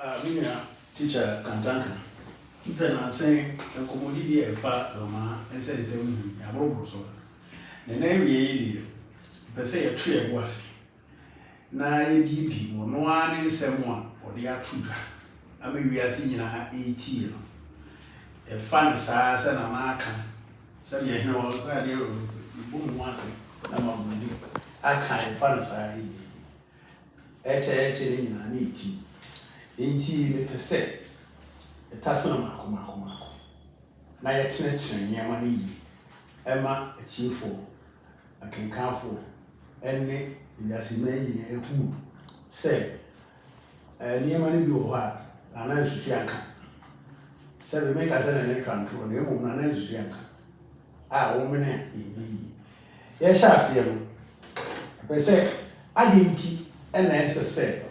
Mina teacher Kantanka. Nse na say nkomodidi e fa Domaa ense ya bro so. Na wie yi pese ye tue ego ase. Na ye bibi mo no ani nsem a ode atudwa. Ama wiase nyina 80 no. E fa na saa se na na aka. Se ye hene wo sa de bu mu ase na ma bu ni. Aka e fa na saa yi. Eche ni nyina na 80. Enti me pese etasana mako na yetene nyama ni yi ema echifo akenkanfo enne yasima nyina ehu se nyama ni bi wo ha na nsusu anka se be make asa na ne kanto na emu na nsusu anka wo mene yi ye sha ase no pese adinti ena ese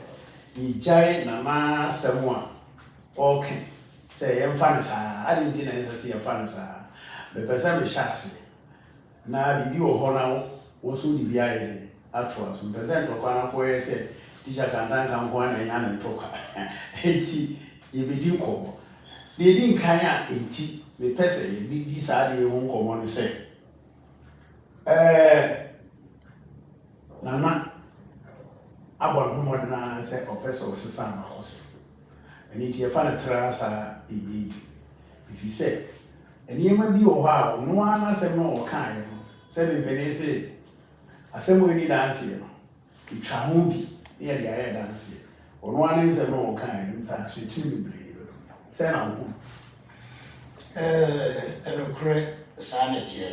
ijai na ma semwa okay say yemfa no saa adinti na ese yemfa no saa be pesa me shase na bibi wo ho na wo so di bia ye atwa so pesa ndo kwa na ko ye se teacher Kantanka nko na nya ne toka enti ye be di nkomo de di nkan a enti me pesa ye di saa de ho nkomo no se nana abon ho modena se opesa osesa makose eni tie fa na trasa if you say eni ma bi o ha no ana se no o kan ye se be pene se asemo ni dance ye no itwa ho bi ye de aye dance ono ana se no o kan ye nsa treat me bre se na ho eno kre sanity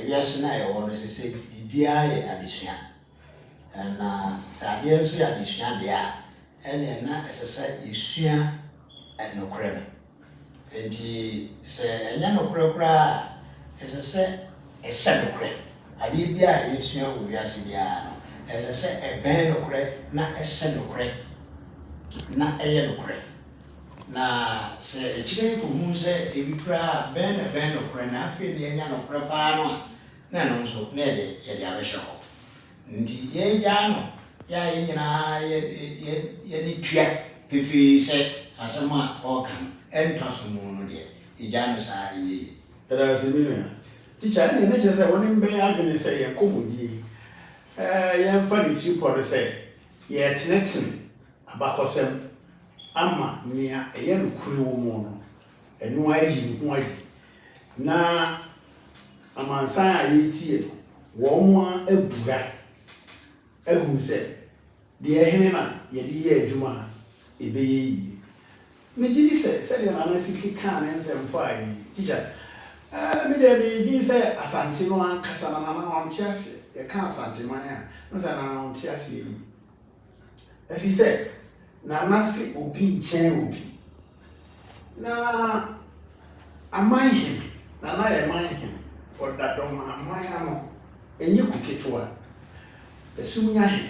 yes na ye wono se bibia ye abisua na sadia nso ya disua de a ene na esese yesua enokre no enti se enya nokre kra esese esenokre ade bia yesua wo wiase dia no esese eben nokre na esenokre na eye nokre na se echire ko hu se ebi kra ben nokre na afi ne enya nokre pa no na no nso na ye de abehwe ho ndi ye jano ya nyina ye ni tua pefi se asema okan entasumu no de ijano sa ye era semina teacher ne che se woni mbe agene se ye komodi ye mfa ni chipo se ye tenetin abakosem ama nia ye nukure wo mu no enu ayi ni ho ayi na amansan a ye tie wo mu abuga ehun se de ehene na ye de ye adwuma ebe ye yi me gidi se de na na siki kan ne se mfa yi teacher me de bi se asante no ankasa na na on tiase ye kan asante man ya no se na on tiase yi efi se na nasi obi nchen obi na aman him na ye man him oda Domaa aman ano enye kuketwa esunya he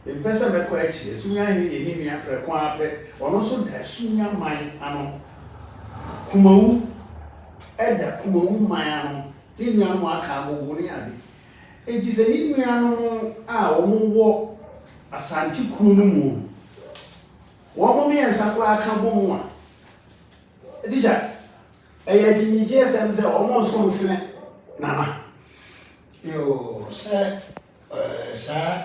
empesa be kwa echi esunya he eni mi apreko ape ono so da esunya man ano kumawu eda kumawu man ano ni nua no aka agogo ni ade enti se ni nua no a wo Asante kunu no mu wo mo me ensakura aka bomu a teacher eya jinije sem se o mo so nsene nana yo se sa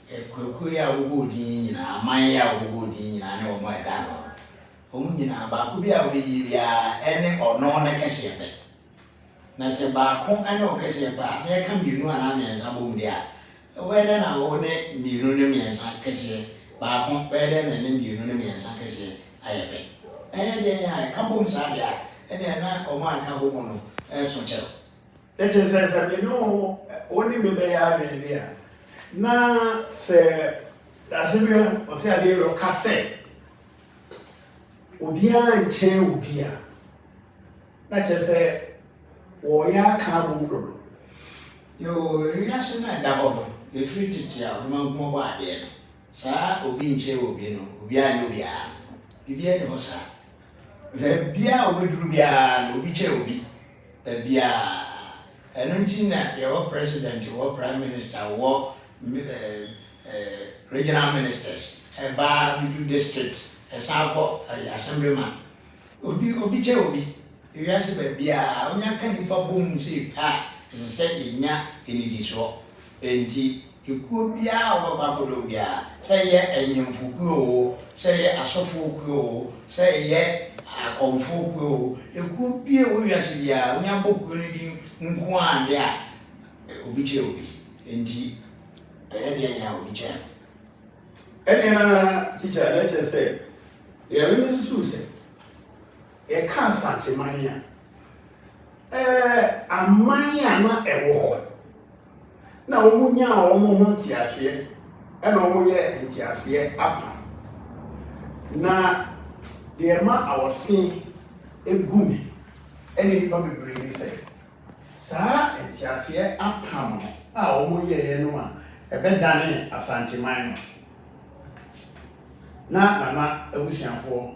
ekweku ya wogodi nyina aman ya wogodi nyina ne o mo eda no o nyina ba ku bia we yi bia ene ono ne kese pe na se ba ko ene o kese pa ne ka minu ana ne nsa bom dia wede na wo ne minu ne miensa kese ba ko wede na ne minu ne miensa kese ayepe de ya ka bom sa dia ene na o ma ka bom no so chero teacher se me no oni me be ya be dia na se asebio o se ade ro kase obi a nche obi a na che se wo ya ka bom do yo yasi na da ho e free titia o ma mo ba de sa obi nche obi no obi a ni obi a bibia ni ho sa le bia obeduru bia no obi che obi bia enunti na your president your prime minister your regional ministers eba bidu district esanko assemblyman obi che obi ewiase ba bia onya ka nipa bom se ha se enya enidi so enti ekuo bia obabakodo bia se ye enyemfukuo se ye asofokuo se ye akonfokuo ekuo bia owiase bia onya bokuo ni di nko ande a obi che obi enti de nya obi che na teacher lecture say ya we susu say e kan Asante mania amanya na ewo ho na omunya omo ho ntiase na omo ye ntiase apa na de ma awose egumi ene ni ba bebre ni say saa ntiase apa mo a omo ye no a ebedane Asante man no na mama ebusiafo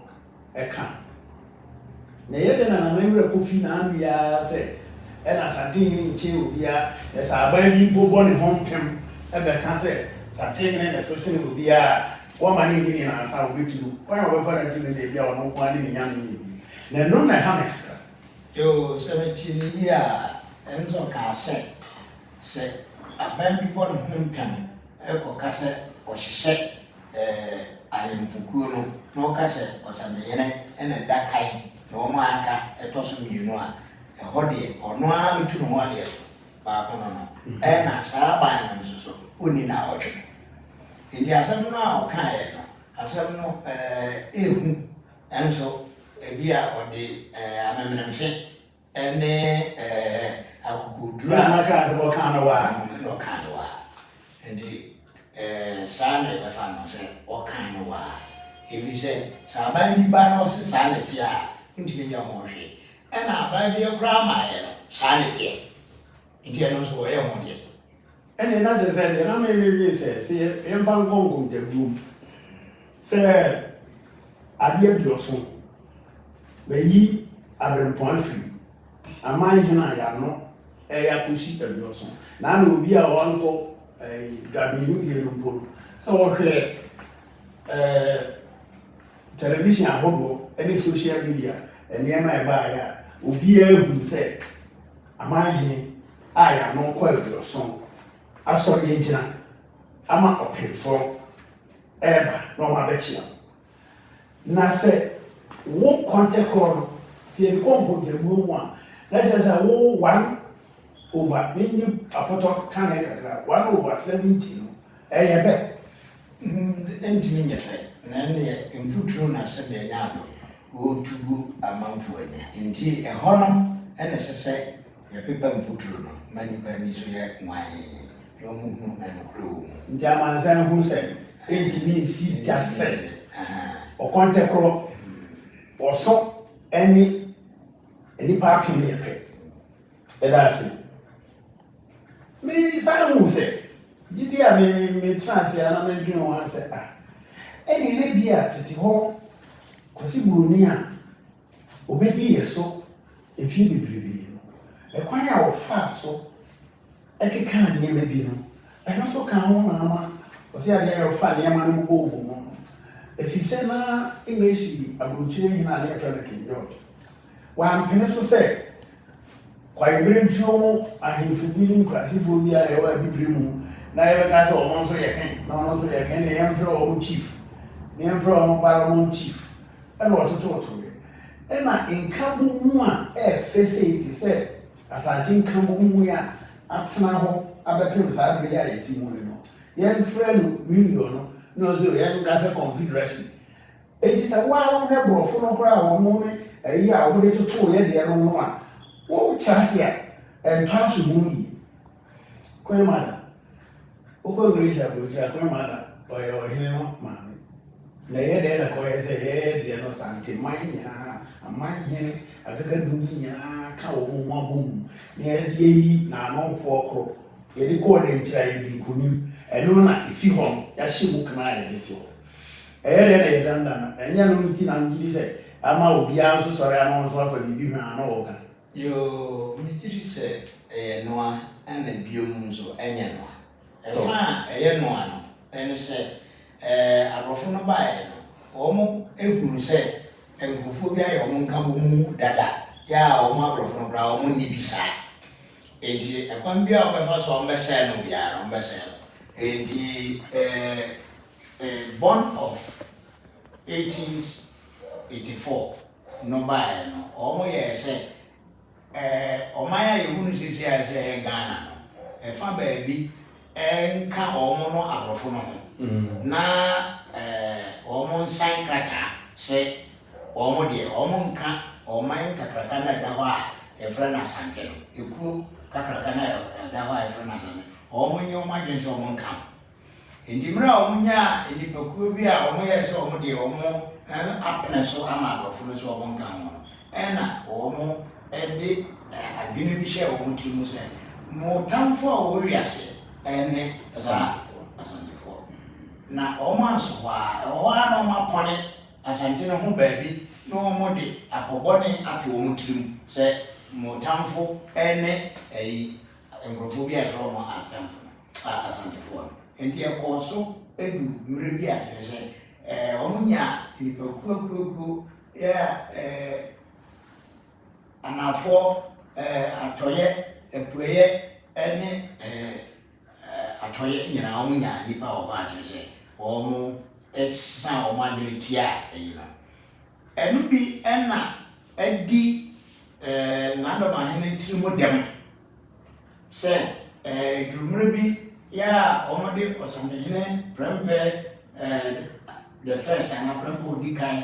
eka na yede na mama wura kofi na anbia se e na Asante ni nche obia e sa aban bi mpo bone hompem e be ka se Asante ni na so se obia wo ma ni ni na sa obeturu wa wo fa na tunu de bia wo kwa ni nyam ni na no na ha me kra yo 17 year enzo ka se aban bi bone hompem e ko ka se o hihye ayemfukuo no na okase osandeyene ene dakai na omo aka etoso mienu a ehode ono a metu no ho ale ba kono no na saa ban no so oni na otwe ndi asem no a okae no asem no ehu enso ebia ode amemnemfe ene akukudura na ka se bo kan wa no kan wa ndi sana e fa no se o kan wa evi se sa ba ni ba no se sana ti a ntimi nya ho hwe e na ba bi kra ma ye no sana ti nti no so ye ho de ene na je se na me we se e mfa ngongo de boom se ade adioso bayi abrempon fi aman hina ya no e ya kusi adioso na na obi a wonko Gabinu Yerumbo. So, television ahodo, any social media, and near my buyer, will be able to say, am I am not quite your song. I saw the engine, I'm not paid for ever, no my betcha. Now say, won't contact her, see the combo the moon one. That is a one. Over many a pot of canaka, 1/70. Entimi nyefe na ne mfuturo na se be nyaado wo tugu amanfo anya nti ehono ene sese ye pepa mfuturo no mani ba ni so ye nwan yo muhu na no kro nti amansan hu se entimi si jase o konte kro o so eni pa apim ye pe edase me sa hu se gidi a me trance ya na me dwene ho se eni ne bia tete ho kosi buroni a obedi yeso efi bibribi no ekwan ya wo fa so ekeka anye me bi no eno so kan ho na ama kosi ade ya wo fa ne ma no bo mo efi se na English abrochire hina na efa na King George wa mpene so se kwa ibere ntuo ahemfubili nkrasifo bi a ewa bibiri mu na ebe ka se o nso ye kan na o nso ye kan ne yemfre o chief ne yemfre o parliament chief ena ototo ena inkabu mu a facility se Asante inkabu mu ya atena ho abepem sa be ya yeti mu no yemfre no million no so yen ga se confederation eji se wa hwe brofo no kora wo mu ne eyi a wo de toto ye de no a wo chasia entwaso mu yi kwemada uko grisha boja kwemada oyo hine no mami na ye de na ko ye se ye de no Asante manya amanye akaka dunya ka wo mu mabum na ye na no fo kro ye de ko de nchira ye di kunim eno na ifi ho ya hyebu kana ye de ti ho de na ye danda na enya no nti na ngiri se ama obi anso sore ama nso afa bibi hwa na wo ka yo mitiri se noa ana biom nso enya noa efa eye noa no ene se abrofo no bae no omo ehunu se enkrofo bi aye omo nka bomu dada ya omo abrofo no bra omo ni bisa enti ekwan bi a obefa so omo se no bia omo se enti born of 1884 no bae no omo ye se omaya yehunu sisi a se Ghana no efa ba bi enka omo no abrofo no na omo nsan krata se omo de omo nka oman kakraka na da ho a efra na Asante no eku kakraka na da ho a efra na Asante omo nyi omo adwen so omo nka endimra omo nya enipakuo bi a omo ye se omo de omo apne so ama abrofo no so omo nka ho ena omo ede adwene bi hye omo timu se mo tamfo a wo wiase ene za Asante fo na omo ansoa na omo apone Asante no ho baabi na omo de akobone ato omo timu se mo tamfo ene engrofo bi afro omo atamfo Asante fo enti ekoso edu mre bi atere se omo nya ipakuakuaku ya anafo atoye epueye ene atoye nyina omo nya nipa omo atere se omo esa omo adwetia enu bi ena edi na do ma hene tirimo dem se drumre bi ya omo de osande hene prempe the first time prempe odikan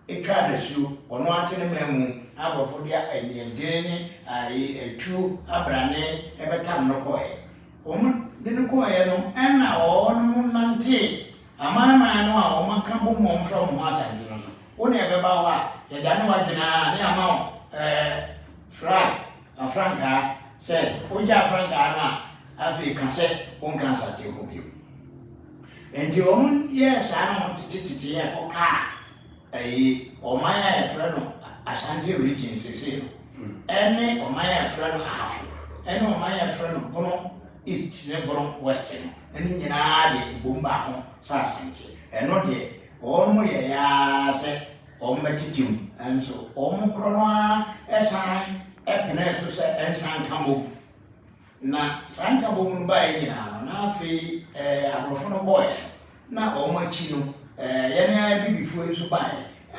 etwa de su ono atene memu abofo dia anyedene ai etu abrane ebetam no koe omo de no koe no ena ono nante amama no a omo ka bo mo from mo Asante no so woni ebeba wa ye da ne wadena ne ama franka se oja franka na Africa se on kan sa te ko bio enti omo yes ana mo tititi ye ko ka omaya e fra no Asante region sese ene omaya e fra no afu ene omaya e fra no bono east ne bono west no ene nyina de bomba ko sa Asante eno de omo ye ya se omo betitim enso omo kro no esan epene so se ensan kambo na sanka bo mu ba nyina no na afi abrofo no boy na omo achi no yene bibifo enso ba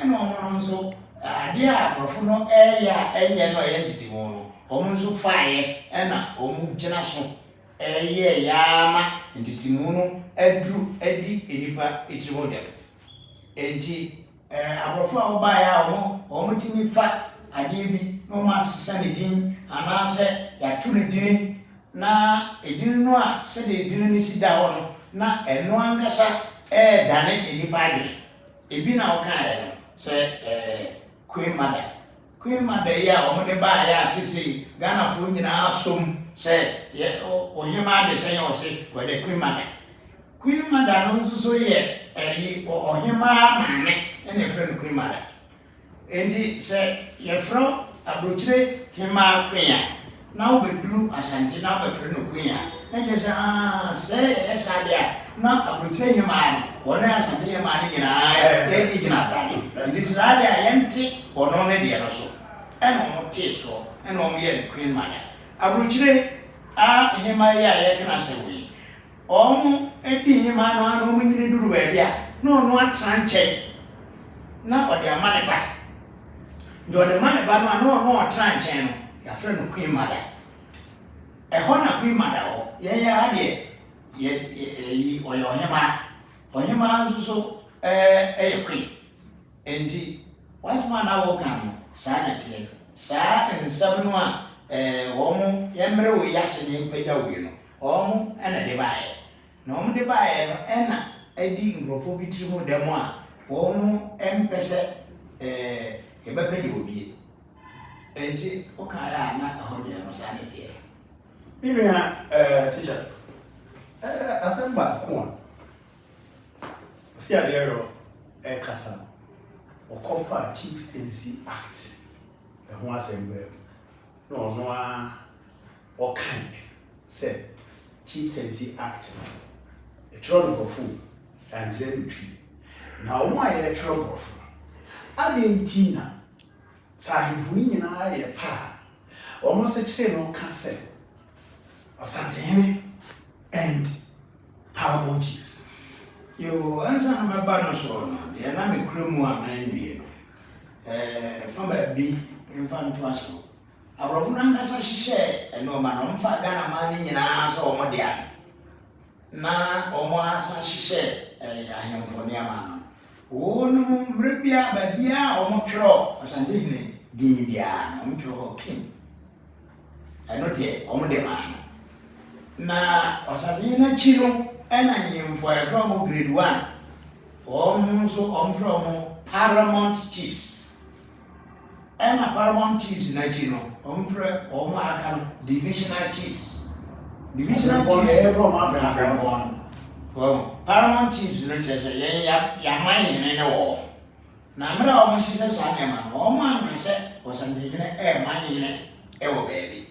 ene omo no nso ade a abrofo no ya enye no entity mo no omo nso faaye ena omo gina so ye yama entity mo no adru adi enipa etimo dem enti abrofo a oba ya omo timi fa ade bi no ma sesa ne din anase ya tu ne din na edin no a se de edin ni sida ho no na eno ankasa dane enipa ade ebi na o kan no se Queen Mother ya omo de ba ya sisi Ghana fo nyina asom se ye ohima de se yo se ko de Queen Mother no so ye ohima maame ene friend Queen Mother enti se ye fro abrochire hima Queen na obeduru Asante na obefre no Queen na je se esa dia na abrochire hima wona Asante hima ni nyina e gina brani enti sa dia yenti ono ne dia no so eno mo tie so eno mo ye Queen Mother abrochire hima ya ye kana se wi omo edi hima no ano mo nyine duru ba bia na ono atranche na ode amane ba ndo de mane ba no ono atranche no ya fre no Queen Mother eho na Queen Mother o ye ya ade ye oyo ohima nso queen enti wasma na wo kan sa na tie sa ensam no a wo yemre wo yase ne mpaja wo no omo ena de bae na omo de bae no ena edi ngrofo bitirimo demo a wo empese ebepedi obi enti o kan ya na ho de no sa na tie Miriam, teacher, Asamba Kwan, see a dear Kasa, or Kofa Chieftaincy Act, a one assembly, no, or kind, said Chieftaincy Act, a throne of food, and then tree. Now, why a trouble? I didn't Tina. Sahib winning a pa. Almost a chain on cassette. Asante and Paramount Chiefs. You answer my bonus one. The enemy crew more man. From a big infant transfer. Our Funanga share and no man on Fagana money in our answer or Modian. Na Omoasa share I am for near man. Oh, no, Ribia, Babia, or Motro, Asante, Dibia, Motro King. I not yet, Omode man. Na Osadina Chino, and I am for a from grade 1. Almost from Paramount Chiefs. And a Paramount Chiefs in Chino, Divisional Chiefs. Divisional Chiefs from Abraham. Well, Paramount Chiefs in Chester, Yamai in all. Namara almost says, I am a woman, I said, was an air money in it, ever baby.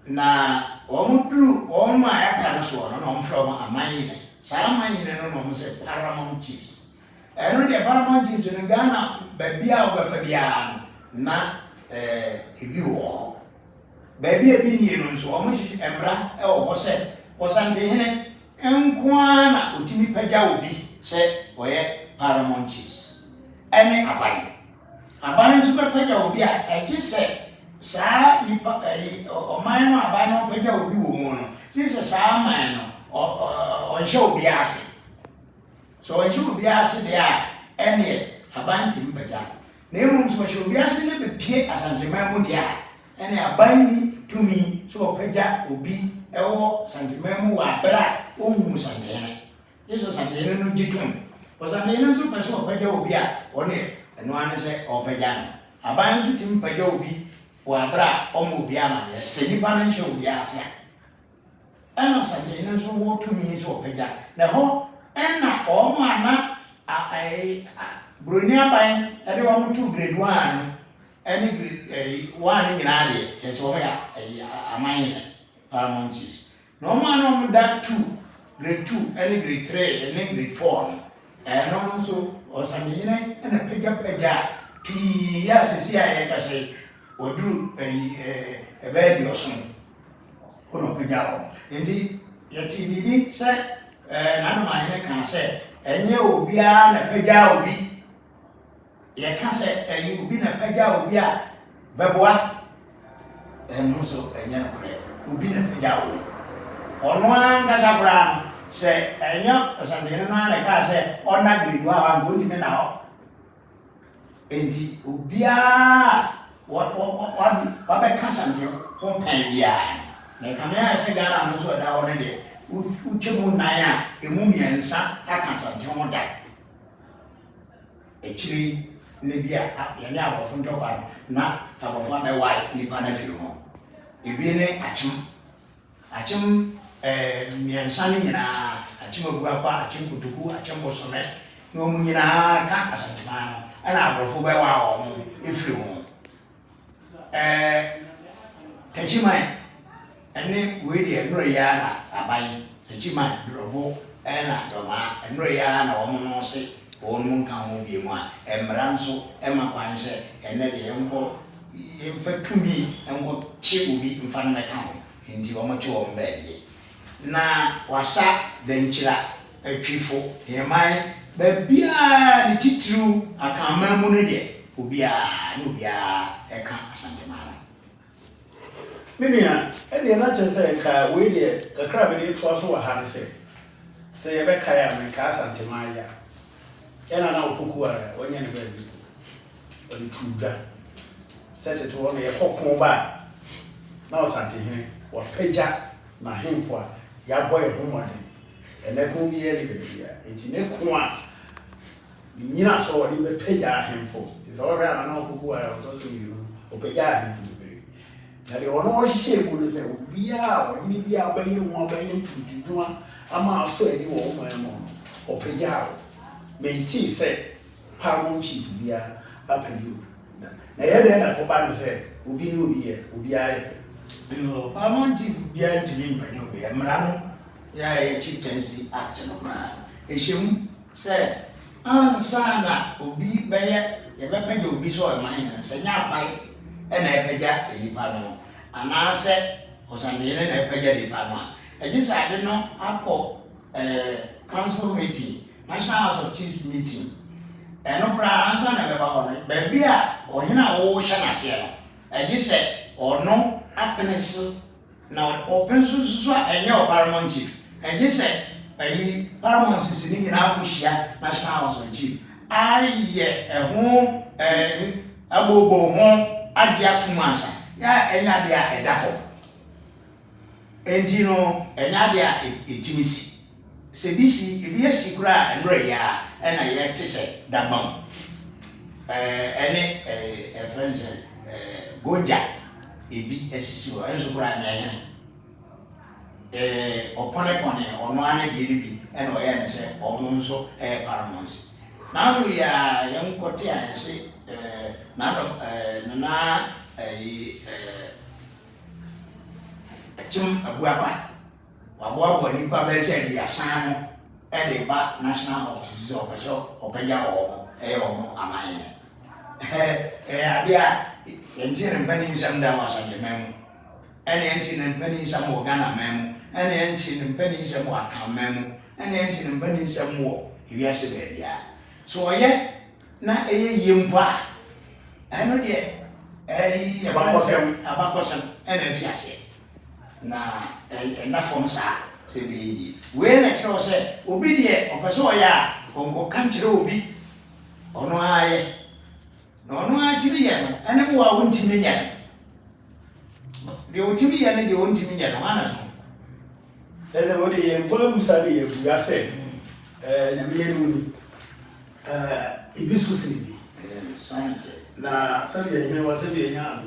Na omu drew all my accounts on from a mine. Some mine and say Paramount Chiefs. And the Paramount Chiefs in Ghana, baby out of Fabian, na all. Baby a opinion so almost Embra, was said, was Sante and Kwana, Utimi Peja will be said, where Paramount Chiefs. And a buying super Peja will be, I just said. Sa nipa oman no aban no pagya obi wo mu no since sa man no onhye obi ase so onhye obi ase de a ene aban tim pagya na emu so hye obi ase ne bepie asanteman mu de a ene aban ni tumi so pagya obi ewo santeman mu wa bra omu santene yeso santene no gitum o santene no so pese pagya obi a one eno ane se o pagya aban so tim pagya obi Wabra, Omubiama, Senipan and show the Asia. And also, they so walk 2 minutes or Peja. The whole and not all mana a Brunia by everyone 2 grade 1, any grade 1 in Adi, just over a mine, Paramount Chiefs. No man on that 2, grade 2, any grade 3, and then grade 4. And also, or Samina and a Peja. Yes, see, I can say. Odru a baby or son. Ono Pajao. Indeed, yet he said, none of my can say, and you will be a Pajao be. You can say, and you will be a Pajao be a Babois, and also a young bread, who be a Pajao. On one Casabran, say, and young as a dinner, I can say, on that we are going to now. Indeed, Ubia. What by Cassandra, one penny behind. Like a man said, I know what I wanted it. Uchimu Naya, a mummy and son, I can't something that. A tree, maybe a yard of Fundoba, not have a father white, Nippon a few home. You be a chum, me and Sunny in a Chimuguapa, a Chimkutu, a Chambosome, no Munina, Cacasantimano, and I will for wow, if you want. Tachimai, and then we did Royana, Abai, Tachimai, Drobo, and Domaa, and Royana, or Monosi, or Munkan be one, and Branso, Emma Pine, and then the uncle, infant to me, and what she will be in front of my town, into a mature baby. Na was sat, then chilla, a trifle, here my baby, the titru, I can't remember it, Ubia, Nubia, a can't. Maybe any other say, we did a crab in trust or had to say. Say a Becca and Asante Maya. And I know Pukua when you're baby. Or the true gun. Set it to only a hawk mobile. Now, Santi, what Peja, my him for ya boy home and there could be any baby. It's in a corner. The Nina saw what he would pay him for. It's all right. I know Pukua or those of you who pay him. Na de ono ohye egulu se obia o ni bia abaye won abaye ntududua ama aso ani wo mo emo no opegya o menti se Paramount Chief bia apaju na ye de na ko ba no se obi ni obi ye obi aye Paramount Chief bia ntimi mpanya obi emra no ya chieftaincy act no bra ehiem say ansana obi beye ye bepeja obi so o man na se nya abai e na epeja enipa no ana se osande ne na epeja enipa no e ji sade no akọ council meeting national house of chiefs meeting eno bra ansana be ba ho no ba bia ohina wo hye na se no e ji se ono happiness na open so enye o paramount chief and say paramount sisi ni na akohia national house of chief aye ho abobo ho ade atomansa ya enya de a edafo enti no enya de a etimisi se bisi ebi asikura enre ya ena ye tese dabam ene friends gonja ebi esisi o enso kura nya yen opone ono ane de bi ena o ye ne se ono nso paramount na no ya yenkote anse na do na chim abuaba wabo ni pa be se dia san no e de ba national house zo opeso opeja o o amanye ade a yentire mpani nsam da wasanje memu ene yentire mpani nsam wo Ghana memu ene yentire mpani nsam wo aka memu ene yentire mpani nsam wo iwiase be bia so oye na eye yempa eno de abakosem ene fiase na na form sa se be yi we na kire se obi de opeso oya onko kanchire obi ono aye no atimi ye no ene wo a wontimi ye de wotimi ye ne de wontimi ye no ana so eze wo de ye mpo musali ye buga se nyame ye ni ibi so sinibi Asante na sabi ye wa sabi ye nya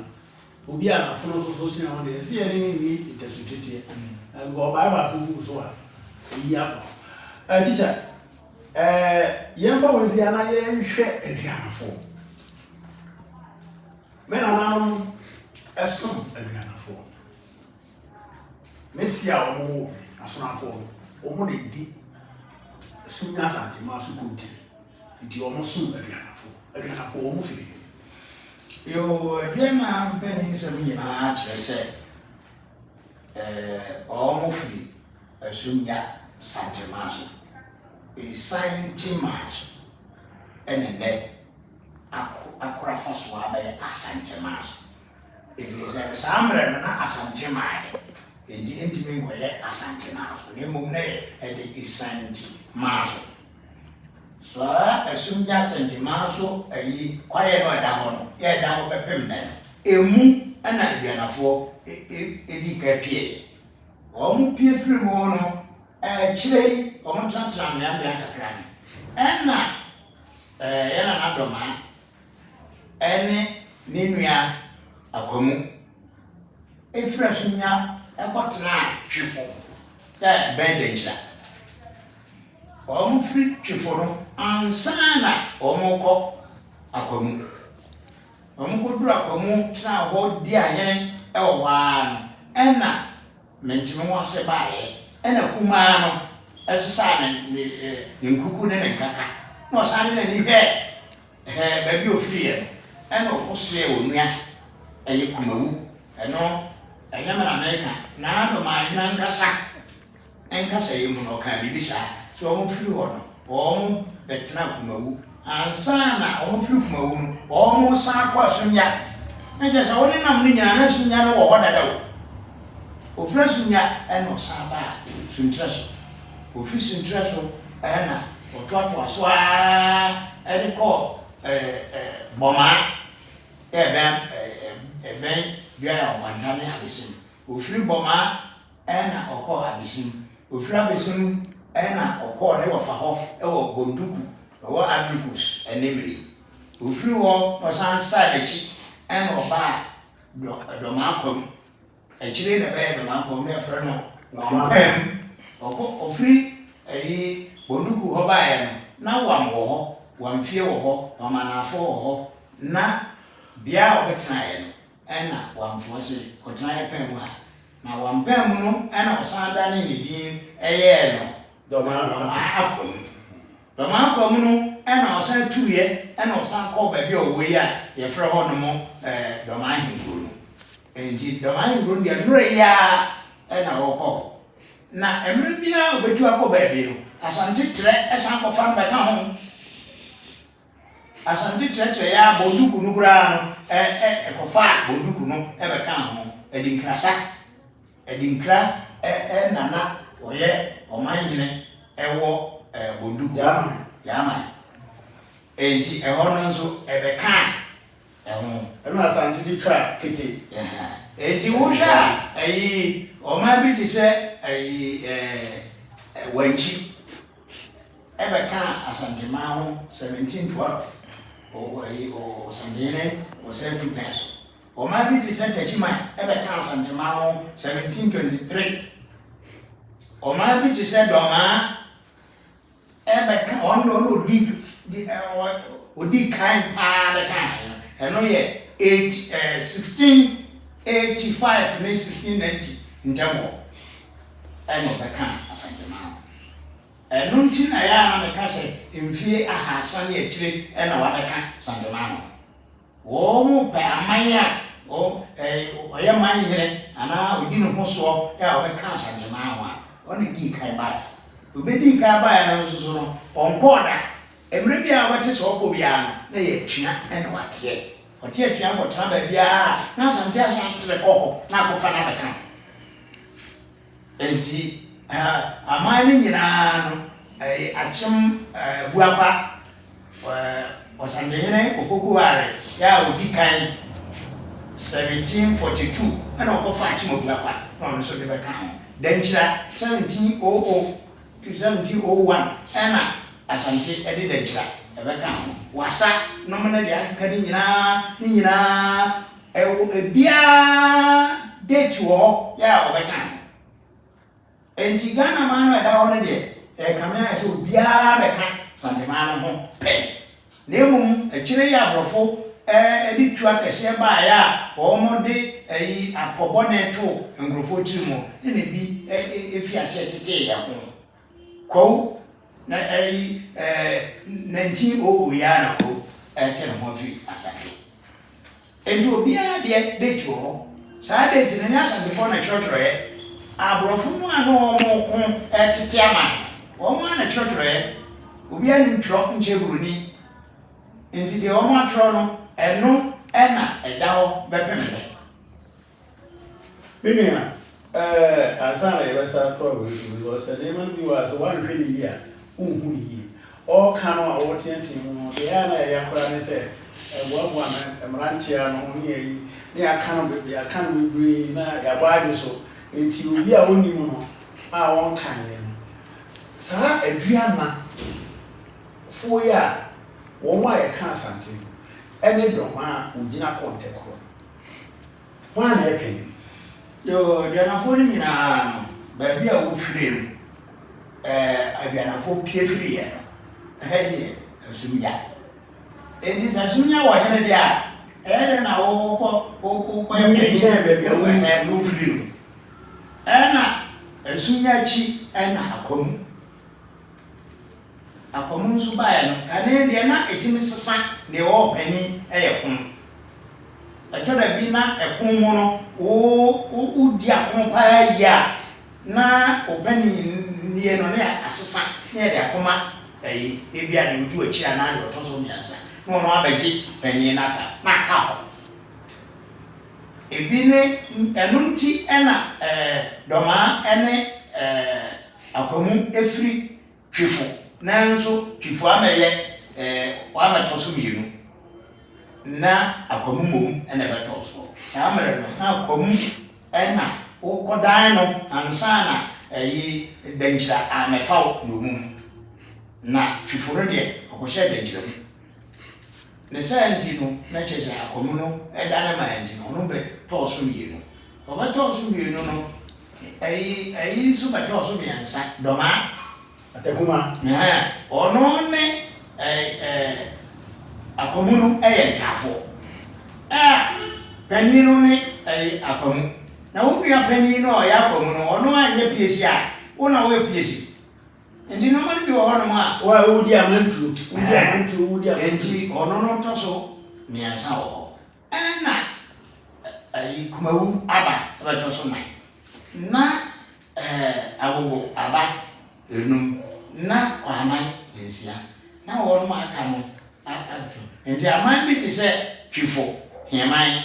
obi ana fono so sina ho de se ye ni idasutete go ba ku so a yi apa teacher ye mpa wezi ana ye hwe aduanafo men anam esom aduanafo mesia omo asonafo omo de di sunya Asante ma su kunti nti omo sum aduanafo omo firi yo aduana mpani nsam nyina kyerese omo firi asunya Asante ma so Asante ma so enene akora faso abaye Asante ma so evize samre na Asante ma enti me ngoye Asante ma so ne mum na e de Asante ma so so asunya Asante ma so ayi kwaye no da ho no ye da ho bepem na emu ana aduanafo edi ka pie omu pie firi mo no chirei omu tantra me kakra ni enna yana na Domaa ene ninua akwamu efra sunya ekotena twifo bende nchira omu free twifo no ansana omu ko akwamu omu ko dura akwamu tena ho di ahene ewo wa no ena mentime ho ase baaye ena kuma no esesa ne nkuku ne nkaka no sane na ni hwe baby ofie ena okosue onua eye kumawu eno enyama na America na Domaa hina nkasa yemu no ka bibisa so omo firi ho no omo betena kumawu ansana omo firi kumawu no omo sa kwa sunya na je sa woni nam ni nyana na sunya no wo hodada wo ofira sunya eno sa ba suntraso ofiri suntraso ena otoato so ene ko Domaa ben bia o mantane abesim ofiri Domaa ena okọ abesim ofiri abesim ena okọ ne wofa ho ewo bonduku ewo agricus enemiri ofiri wo no sansa dechi ena oba Domaa kom echire ne be Domaa kom ne frɛ no wampem okọ ofiri eyi bonduku ho ba ya na wamwo ho wamfie wo ho wamanafo wo ho na bia obetena ye no ena wamfo se kotena ye pem ha na wampem no ena osanda ne yedin Domaa akwamu no ɛna ɔsan tuye ɛna ɔsan kɔ baabi a ɔwɔ yi a yɛfrɛ hɔ no mo Domaa Ahenguro no enti Domaa Ahenguro deɛ nnura yi a ɛna wɔkɔ na mmerɛ biara obetu akɔ baabi no Asante trɛ ɛsan kɔfa mbɛka ho Asante trɛ ya bonduku no koraa no ɛkɔfa bonduku no ɛbɛka ho Adinkra nana ɔyɛ ɔmanhene ɛwɔ bonduku Jama enti ɛhɔ no nso ɛbɛka ɛho ɛno Asante di twa kete enti wohwɛ ayi ɔman bi te sɛ ayi wanchi ɛbɛka Asante ma ho 1712 o Asantehene wɔsɛ tu pɛn so ɔman bi te sɛ Tachiman ɛbɛka Asante ma ho 1723 ɔman bi te sɛ Domaa ɛbɛka ɔno odi kan paa bɛka ɛno yɛ 1685 ne 1690 ntɛm ɛno bɛka Asante ma ho ɛno nti na yɛ a na meka sɛ mfie ahasa ne akyire ɛna wabɛka Asante ma ho wɔn pɛ aman a ɔyɛ manhene anaa odi ne ho soɔ a ɔbɛka Asante ma ho a ɔne di kan baa obedi kan baa no nso so no ɔnkɔɔ da mmerɛ bi a wɔte sɛ ɔkɔ biara no na yɛ atua ɛna wateɛ ɔte atua kɔtena baabi a na Asante asan tere kɔ hɔ na akɔfa na bɛka enti aman no nyinaa no akyem buapa Asantehene Okokuware ya odi kan 1742 ɛna ɔkɔfa akyem buapa na ɔno nso de bɛka ho Dankyira 1700 to 1701 ɛna Asante ɛde Dankyira ɛbɛka ho Wasa nom na de aka ne nyinaa ɛwɔ ebia date wɔ ya ɔbɛka ho enti Ghana man no ɛda hɔ no deɛ ɛkame a sɛ obiara bɛka Asante ma no ho pɛ na mmom akyire yɛ aborɔfo ɛde tu akɛseɛ baeɛ a wɔn de ayi apɔbɔne to nkurɔfoɔ tiri mu ne bi efi ase tete yɛ ho kɔw na ayi 1900 ya na ko ɛte ne ho fi Asante enti obiara deɛ date wɔ hɔ saa date ne nya Asantefo na twɛtwɛɛ aborɔfo mu a no wɔn ko tete ama wɔn a na twɛtwɛɛ obiara ne ntwerɛ nkyɛ buroni enti deɛ wɔn atwerɛ no ɛno ɛna ɛda hɔ bɛpɛmɛ Benia asana yɛbɛsa atɔ wɔ so because nneɛma bi wɔ asɛ wanhwɛ ne yie a wonhu ne yie ɔka no a wɔteɛteɛ mu no deɛ a na ɛyɛ koraa ne sɛ ɛboaboa mmeranteɛ no ho ne yɛyi ne yɛaka no bebree na yɛabɔ agye so enti obi a wɔnim no a wɔnkaeɛ no saa aduana foɔ yi a wɔn a yɛka Asante ɛne Domaa a ogyina kɔntɛ korɔ wɔn a na yɛpɛni aduanafo no nyinaa no baabi a wofiri no aduanafo pie firi yɛ no ɛhɛ deɛ asumya enti sɛ asumya wɔ hene deɛ a ɛyɛ dɛ na wokɔ nkyɛn baabi a wofiri no ɛna asumya akyi ɛna akwamu nso baeɛ no kane deɛ na ɛtumi sesa ne ɛwɔ ɔpani ɛyɛ ko ɛtɔ da bi na ɛko mu no wodi ako paa yi a na ɔpani nie no ne asesa ne yɛde akoma ebi a ne wodi wakyi a na de ɔtɔ so mmiɛnsa na ɔno abɛgye panyin nafa na aka hɔ ebi ne ɛno nti ɛna Domaa ɛne akwamu efiri twefo nanso twefo amɛyɛ wamɛtɔ so mmienu na akwamu mom ɛna ɛbɛtɔ so saa mmerɛ no na akwamu ɛna wokɔdan no ansa na Dankyira amɛfaw na omum na twefo no deɛ ɔkɔhyɛ Dankyira mu ne sɛ nti no na kyerɛ sɛ akwamu no ɛda ne ma nti no ɔno bɛtɔɔ so mmienu ɔbɛtɔɔ so mmienu no nso bɛtɔɔ so mmiɛnsa Domaa Atakuma ɔno ne akwamu no ɛyɛ ntafo panyin no ne akwamu na wo nua panyin no ɔyɛ akwamu no ɔno anyɛ piesi a Una we place. Enti no man bi wo hono ma. Wa wudi amantu. Enti ono no to so miansa wo. Na kumawu aba to so man. Na agogo aba enum na kwaman ensia. Na wo no ma aka no adu. Enti aman bi ti se twifo heman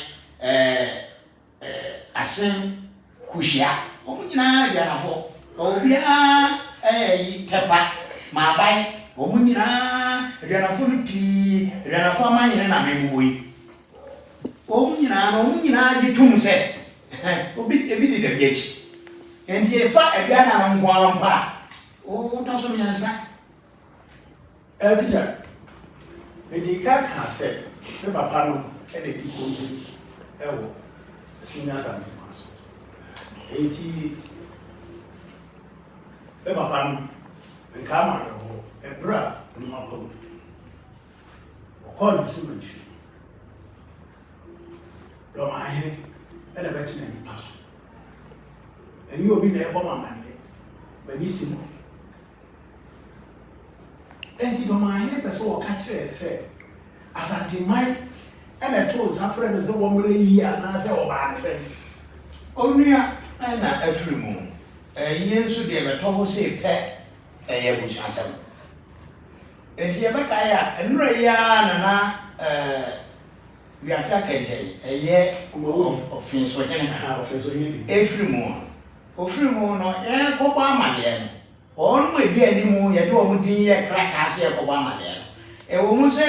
asen kushia. Omo nyina aduanafo. Obia tepa ma bai omo nyina aduanafo no pi aduanafo amanyene na memboyi. Omo nyina gitum se obi di da gechi. Enti efa aduana na ngwampa. O to so miansa. Teacher. Medika ka se me papa no e de di kontu ewo sunya Asante maso. Enti me papa no nka ma ro ebra no mapo. O call su menchi. Lo ma he e na beti na ni paso. Enyi obi na e bo mama ne. Mani simo. Enti Domaa he person wo ka kire se Asante mai ene to safre no se wo mre yi ana se wo ba ne se Onua na afiri mu yensu de beto ho se pe ye bushasem. Enti e beka ya enura ya na wi afia kente ye ofin so hene efiri mu ofiri mu no e ko ba amade no on we bi animu ye de o mudin ye kraka se ye ko ba amade no e wo mu se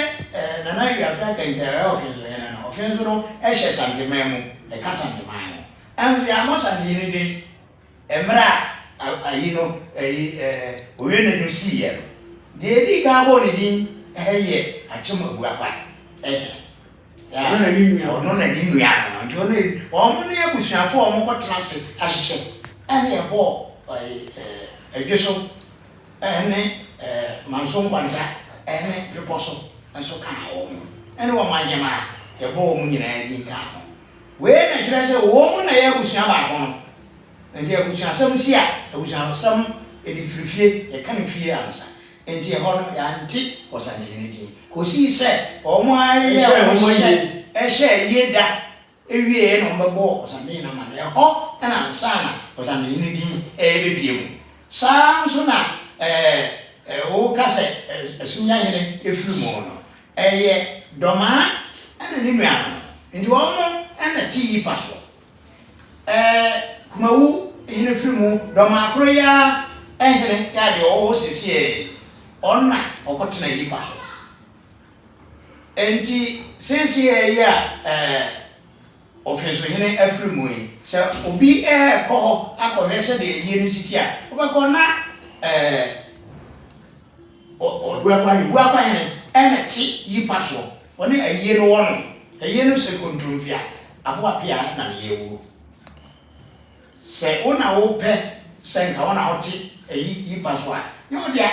nana wi afia kente e ofin so hene no ofin so no e hye santeman mu e ka santeman no anfi amosa ni de emra ayi no oye na no si ye de di ka bo ni din ye achema buakwa ya no na ni nua no na ni nua no nti ono o mo ne abusuafo o mo kwotena se ahyehye ene e bo edweso ene manso kwanta ene peposo enso ka o mo ene wo manyema e bo o mo nyina di ka ho we na kire se wo mo na ye abusua ba ho no nti abusua si a abusua sam edi firifie e kan fie ansa enti e ho no ya nti Asante ni di ko si se o mo aye ehye yeda ewie no mbebo Asante na ma ne ho na ansana Asante ni di bebie mu sa so na o ka se asunya hene efiri mu no eye Domaa ana ni nua no ndi wo mo ana ti yi paso kumawu hene firi mu Domaa kro ya ehene ya de o sisi onna okotena yi paso enti sense ya ofenso hene afiri mu yi se obi ko akohwese de yi ni siti a obekọ na buakwa hene ene ti yi paso oni ayi no wono ayi no se kontromfia abo apia na yewu se ona wo pe se nka wona oti yi paso a yo dia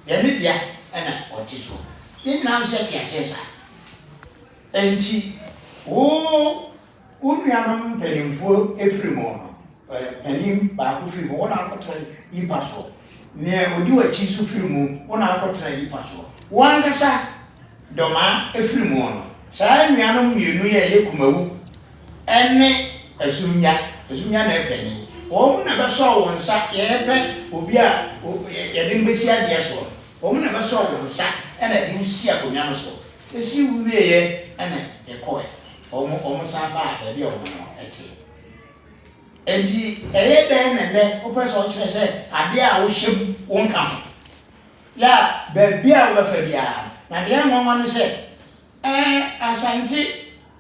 ye ne dia ena oti so ye na nso ti asesa enti wo nuanom penimfo efiri mo no penim ba ko firi mo wona akotra yi paso ne odi wachi su firi mo wona akotra yi paso wangasa Domaa efiri mo no saa nuanom mienu ye kumawu ene asunya na epeni wo mu na beso wo nsa ye be obi a ye de mbesi ade so wo mu na beso wo nsa ena de usi akonya no so esi wuwe ye ena ekoe omo sa ba be o no eti enti eye den ne o peso kire se ade a wo hwem wo nka ho ya be bia wo fa bia na de anwa no se Asante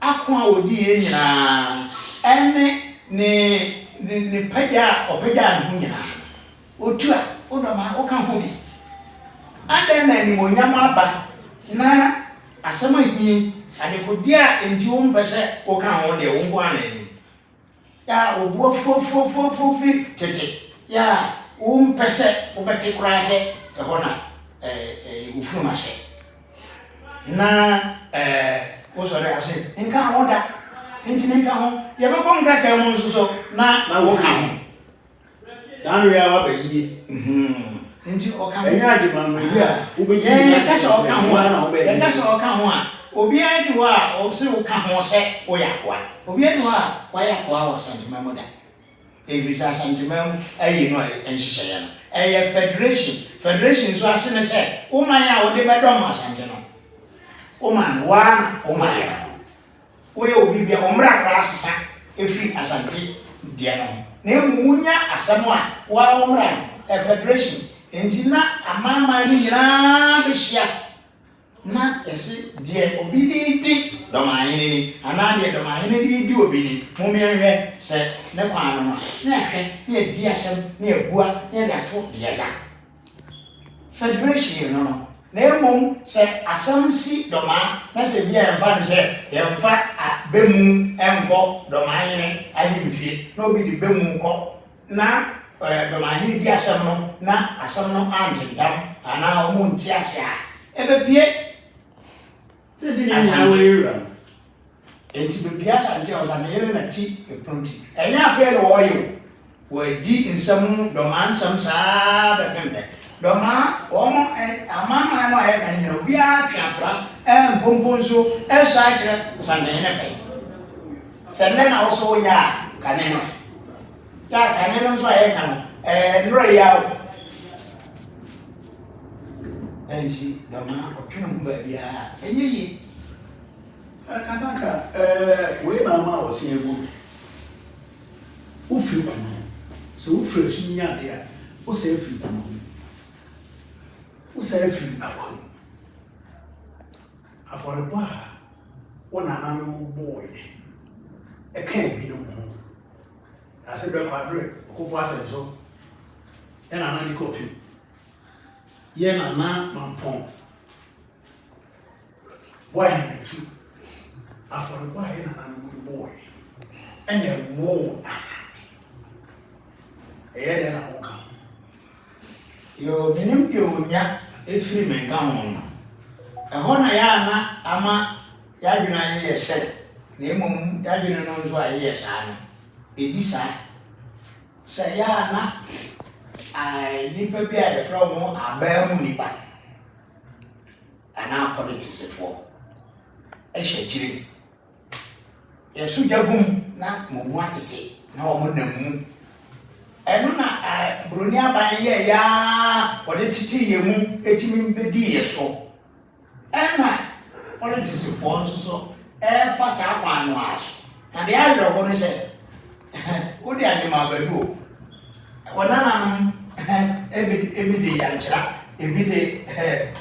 akwa odi ye nyina ene ni paja opeja no nyina otua Domaa o ka ho bi ade na ni mo nyama aba na asama hi ade kodia enti wo mpese o ka ho de wo nko ana ni ya obuo fo tete ya wo mpese wo beti kurase e hona ufuma se na wo so re ase nka ho da enti nka ho ye be kongrata mo nso so na wo ka ho Dan we are bayi. Nti oka ho. Enya agema mbi a obeyi. Yeah, kasa oka ho na obeyi. Yeah, kasa oka ho a. Obi adi ho a o se oka ho se oyakwa. Obi adi ho a wayakwa wo santima mu da. Everisa santima mu ayi no enhihye ya no. Federation so asene se woman a wo de bedom asante no. Woman ya. Wo ye obi bia omra kra asesa efri asante dia no. Na emunya asemo a wa omra federation enti na amama ni nyina behia na ese die obi di Domaa ni ana de Domaa di obi ni mo me hwe se ne kwan no na hwe na di asem na egua na ya to de ga federation no na emom se asem si Domaa na se bia emfa no se emfa bemu enko Domaa ni ahimfie na obi di bemu ko na Domaa di asem no na asem no antentam ana omo nti ase a ebepie se di ni awira enti bepie Asante o za na yere na ti epunti enya afa no wo di nsam Domaa nsam saa bepembe Domaa omo amama no aye kan nyina obi a twafra mpomponso eso a kire Asante ne pai sende na wo so nya kane no ya kane no so aye kan nro ya enti Domaa otwene mu ba bia enyeyi Kantanka we na ma wo se egu ufiri kono so ufiri su nya de a wo se afiri kono wo se afiri akwa aforebo a wona na no boy e kan bi no ho ase be kwadre ko fo ase so e na na di kopi ye na na mampon boy na tu aforebo a ye na na no boy and the war Asante de na oka yo minim de onya efiri menka ho no ho na ya na ama ya dwuna ye se na emom ya dwuna no nzo a ye sa no edi sa se ya na ai nipa bi a from abamu nipa ana politics for ehye yesu jagum na mo atete na o mo namu eno na broni aban ye ya o de titi ye mu etimi bedi ye so ena politics for so fa sa kwa no aso and ya do go no se o de anyima badu o na na ebi de ya nchira ebi de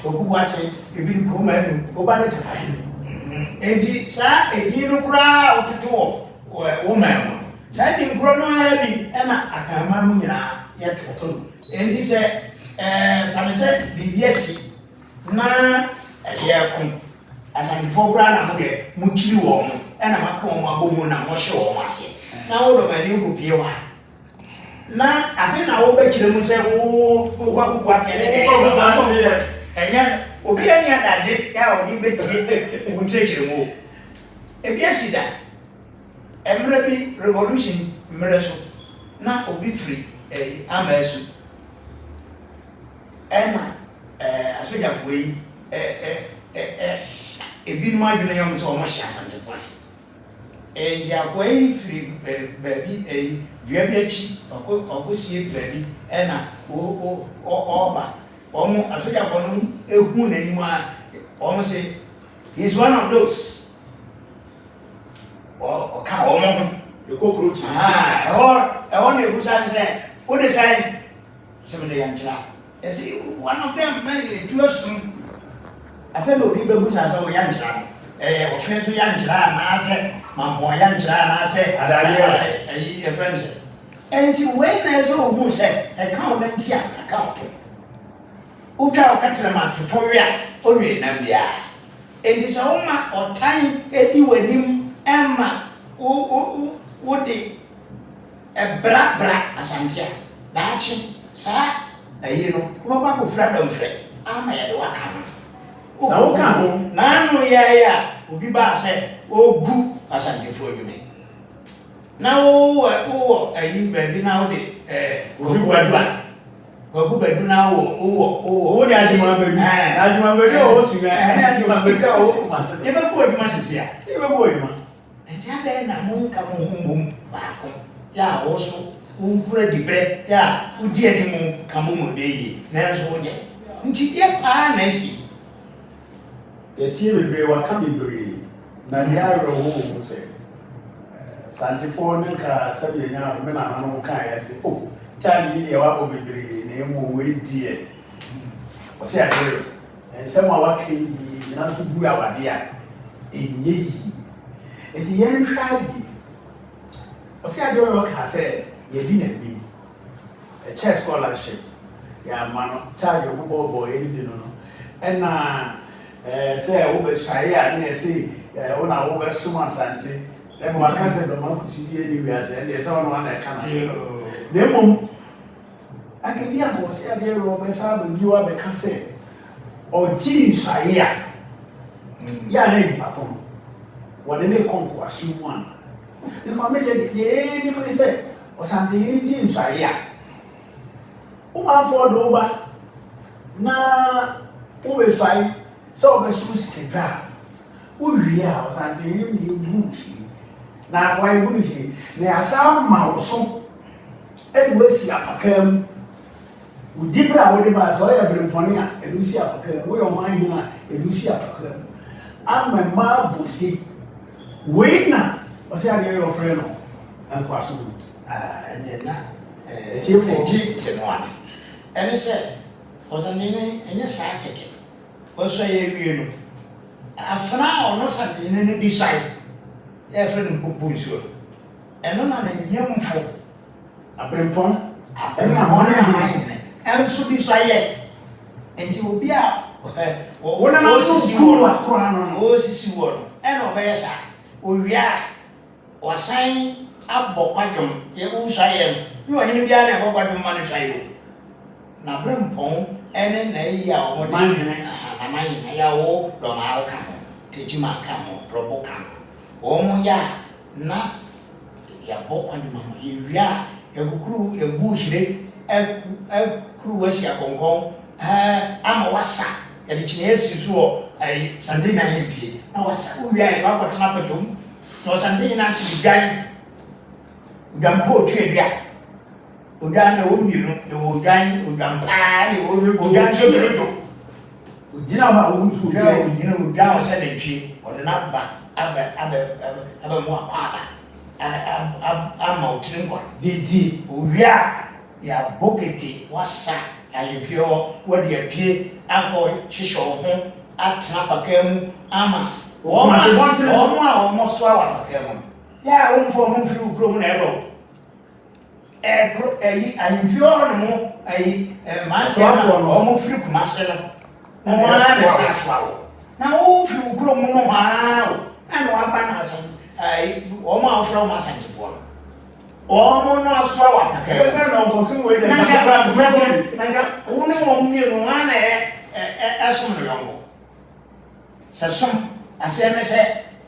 ogubuache ebi de ko manu o ba de takai enti sa edino kura otuto wo man sa di nkro no abi na akama mu nyina ye toto enti se fa se bibiasi na ye ko Asante fo bra na mo de mu kiri wo mo na maka wo abomu na mo hye wo ase na wo do mani go pie wa na afi na wo be kire mu se wo gwa tele de enya obi anya daje ya oni betie wonchekire mo ebi asida emre bi revolution mre so na obi free amasu ena asoja foi ebi no adwene yom so mo hye Asante fasi enja kwai free baby dua bi achi okosie baby ena oba omo asoja kono ehu na nimu a omo say he's one of those o ka omo cockroach na ebu say what they say some dey antra say one of them man two asum afelo obi bebu say so yantra o fe so yantra na say mambo yantra na say adaye e friends enti when there so who say account ntia account uta okatira ma totoria onwe na bia enti sa uma otan edi wanim emma wo de bra Asante daachi sa ayi no wo kwa ko fra dom fre ama ya de waka no na wo ka ho na no ya obi ba se ogu Asante fo bi me na wo ayi ba bi na wo de Kwaku Bedu na wo de adwuma bedu adwuma bedu o suga adwuma bedu o kumase e be ko adwuma sisi a se be ko adwuma enti ade na mo nka mo humbum baako ya wo so unkura dibre ya udi adi mu ka mo mo deyi na so wo je nti ye pa na si etie bebre wa ka bebre na ni aro wo se Asante for nka sabe nya me na no ka ya se o Charlie, you are over the name of dear. What's that? And some of our king, not to do our dear. In ye, it's a young shaggy. What's that? Your work has said, you didn't mean a chess scholarship. Yeah, man, charge your boy, you know. And say, over shy, and say, when I over so much, Asante. Then one can say the monk could see anywhere, and there's someone that can. Nemo akedia ko se ade ro be sa be biwa be ka se o ji nswaye ya na ni papon wode ne konko asu mu an ni ma me de ni mo se o Asante ni ji nswaye o ma fo do ba na o be swaye so be su siketa o wi a o Asante ni bu chi na kwa ibu chi na asa ma wo so anyway, see a pacam. We did what the bars or every pony, and we see a pacam. We are mine here, and we see a pacam. I'm my ma bussy. Wait now, what's the idea of friend? And question. And then that a chief for cheap one. And he said, was a name and yes, I take it. What's why you after now, no such in any decide. Every book, and none of young folk. Abrempon, and my money, and so be say, and you will be out. One of those is one, and obey, we are or sign up Bocajum, you say, you are in the other Bocajum money for you. Now, Brempon, and then a year or mine, a yaw, Domaa come, Tijima come, Probo come. Oh, ya, not ya Bocajum, you are. Ekukuru ebuhire ekuru wasi akonkon ama wasa ya de chine esi so ai Asante na hemfie na wasa uwia ya akotena petom na Asante na chigwan udampo otwedua udan na womienu na wodan udampa ni wodan jododo udina ba wontu udina udan ose na twie ode na aba mu akwa ama utinkwa didi uria ya boketi wasa ayefio wodi apie akọ hihyo ho atena pakam ama o ma se bontre so mu a o mo so awa pakam ya o mfo mo mfiri ukrom na ebo ayi ayefio no mo ayi man se o mo firi kumase no mo na se afawo na o firi ukrom no ha ana wa ba na so ai o ma ofra o ma Asante for o mo no aso wa pakam na o kosin we de nanga uni wo mmienu ana esom no yongo se som aseme se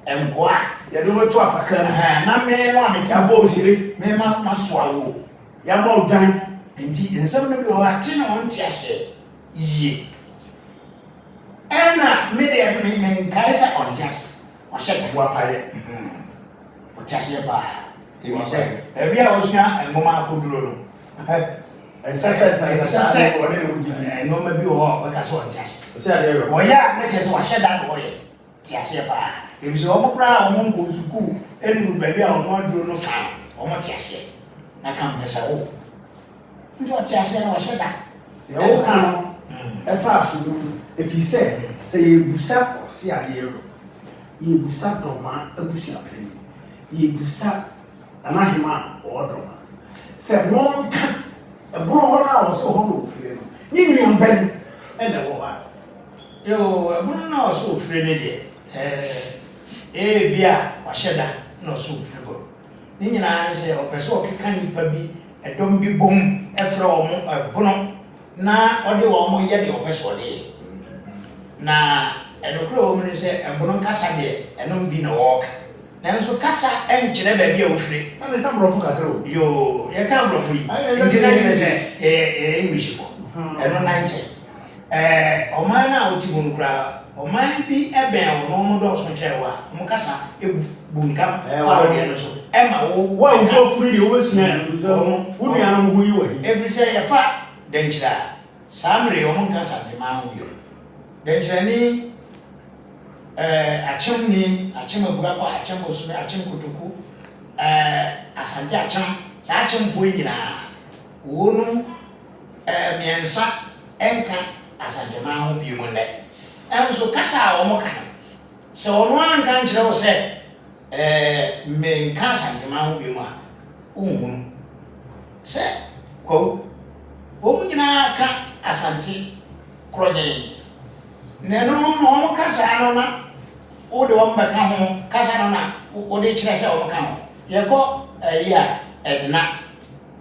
enkoa ya do to apakam na me no ametiabo osire me ma so awo ya ma odan nti nsem no bi o ate na won ti ase yie ena me de me nkai se on ti ase o hye wa paye o ti ase ba e bi se e bi a o sua ngoma akoduro no Sasa ko ne wuji no ma bi o ba ka so on ti ase se ade ro o ya me che so wa hye da no ye ti ase ba e bi se o mo kra o mo nko suku enu ba bi a o mo aduro no fa o mo ti ase na kan pesa o ndo ti ase na wa hye da ya o kan e pa su e fi se ye busa ko si ade ro ye busa Domaa abusu apani ye busa anahima o Domaa se won ka e bro ho na o so ho no ofire no ni nwan ben e na wo ha yo e bro na o so ofire ne de bia wa hyeda na o so ofire bo ni nyina se o pese o keka nipa bi e dom bi bom e fra o mo bono na o de o mo ye de o pese o de na enokro o mo se e bono kasa de enom bi na wo ka nanso kasa enkyere ba bia ofire na me ka brofo kakra o yo ye ka brofo yi entina kyerɛ sɛ English fo ɛno na nkyɛ ɔman na oti bu nkura ɔman bi ɛbɛn wo no mo dɔso kyerɛ wa mo kasa ebu nkam fa de no so ɛma wo wa wo firi de wo besua no wo nua no ho yi wa yi every say ye fa denkyira samre ɔmo nka santema ho bio denkyira ni achem ni achem abua kwa achem osume achem kotoku asante achem sa achem fo nyina wo no miensa enka asante ma ho bi mu ndɛ enso kasa a wo ka se ono anka nkyerɛ wo sɛ menka asante ma ho bi mu a unhunu sɛ ko wo nyina ka asante kroje ne no kasa no na wo de wo mbɛka ho kasa no na wo de kyerɛ sɛ wo ka ho yɛkɔ ya edna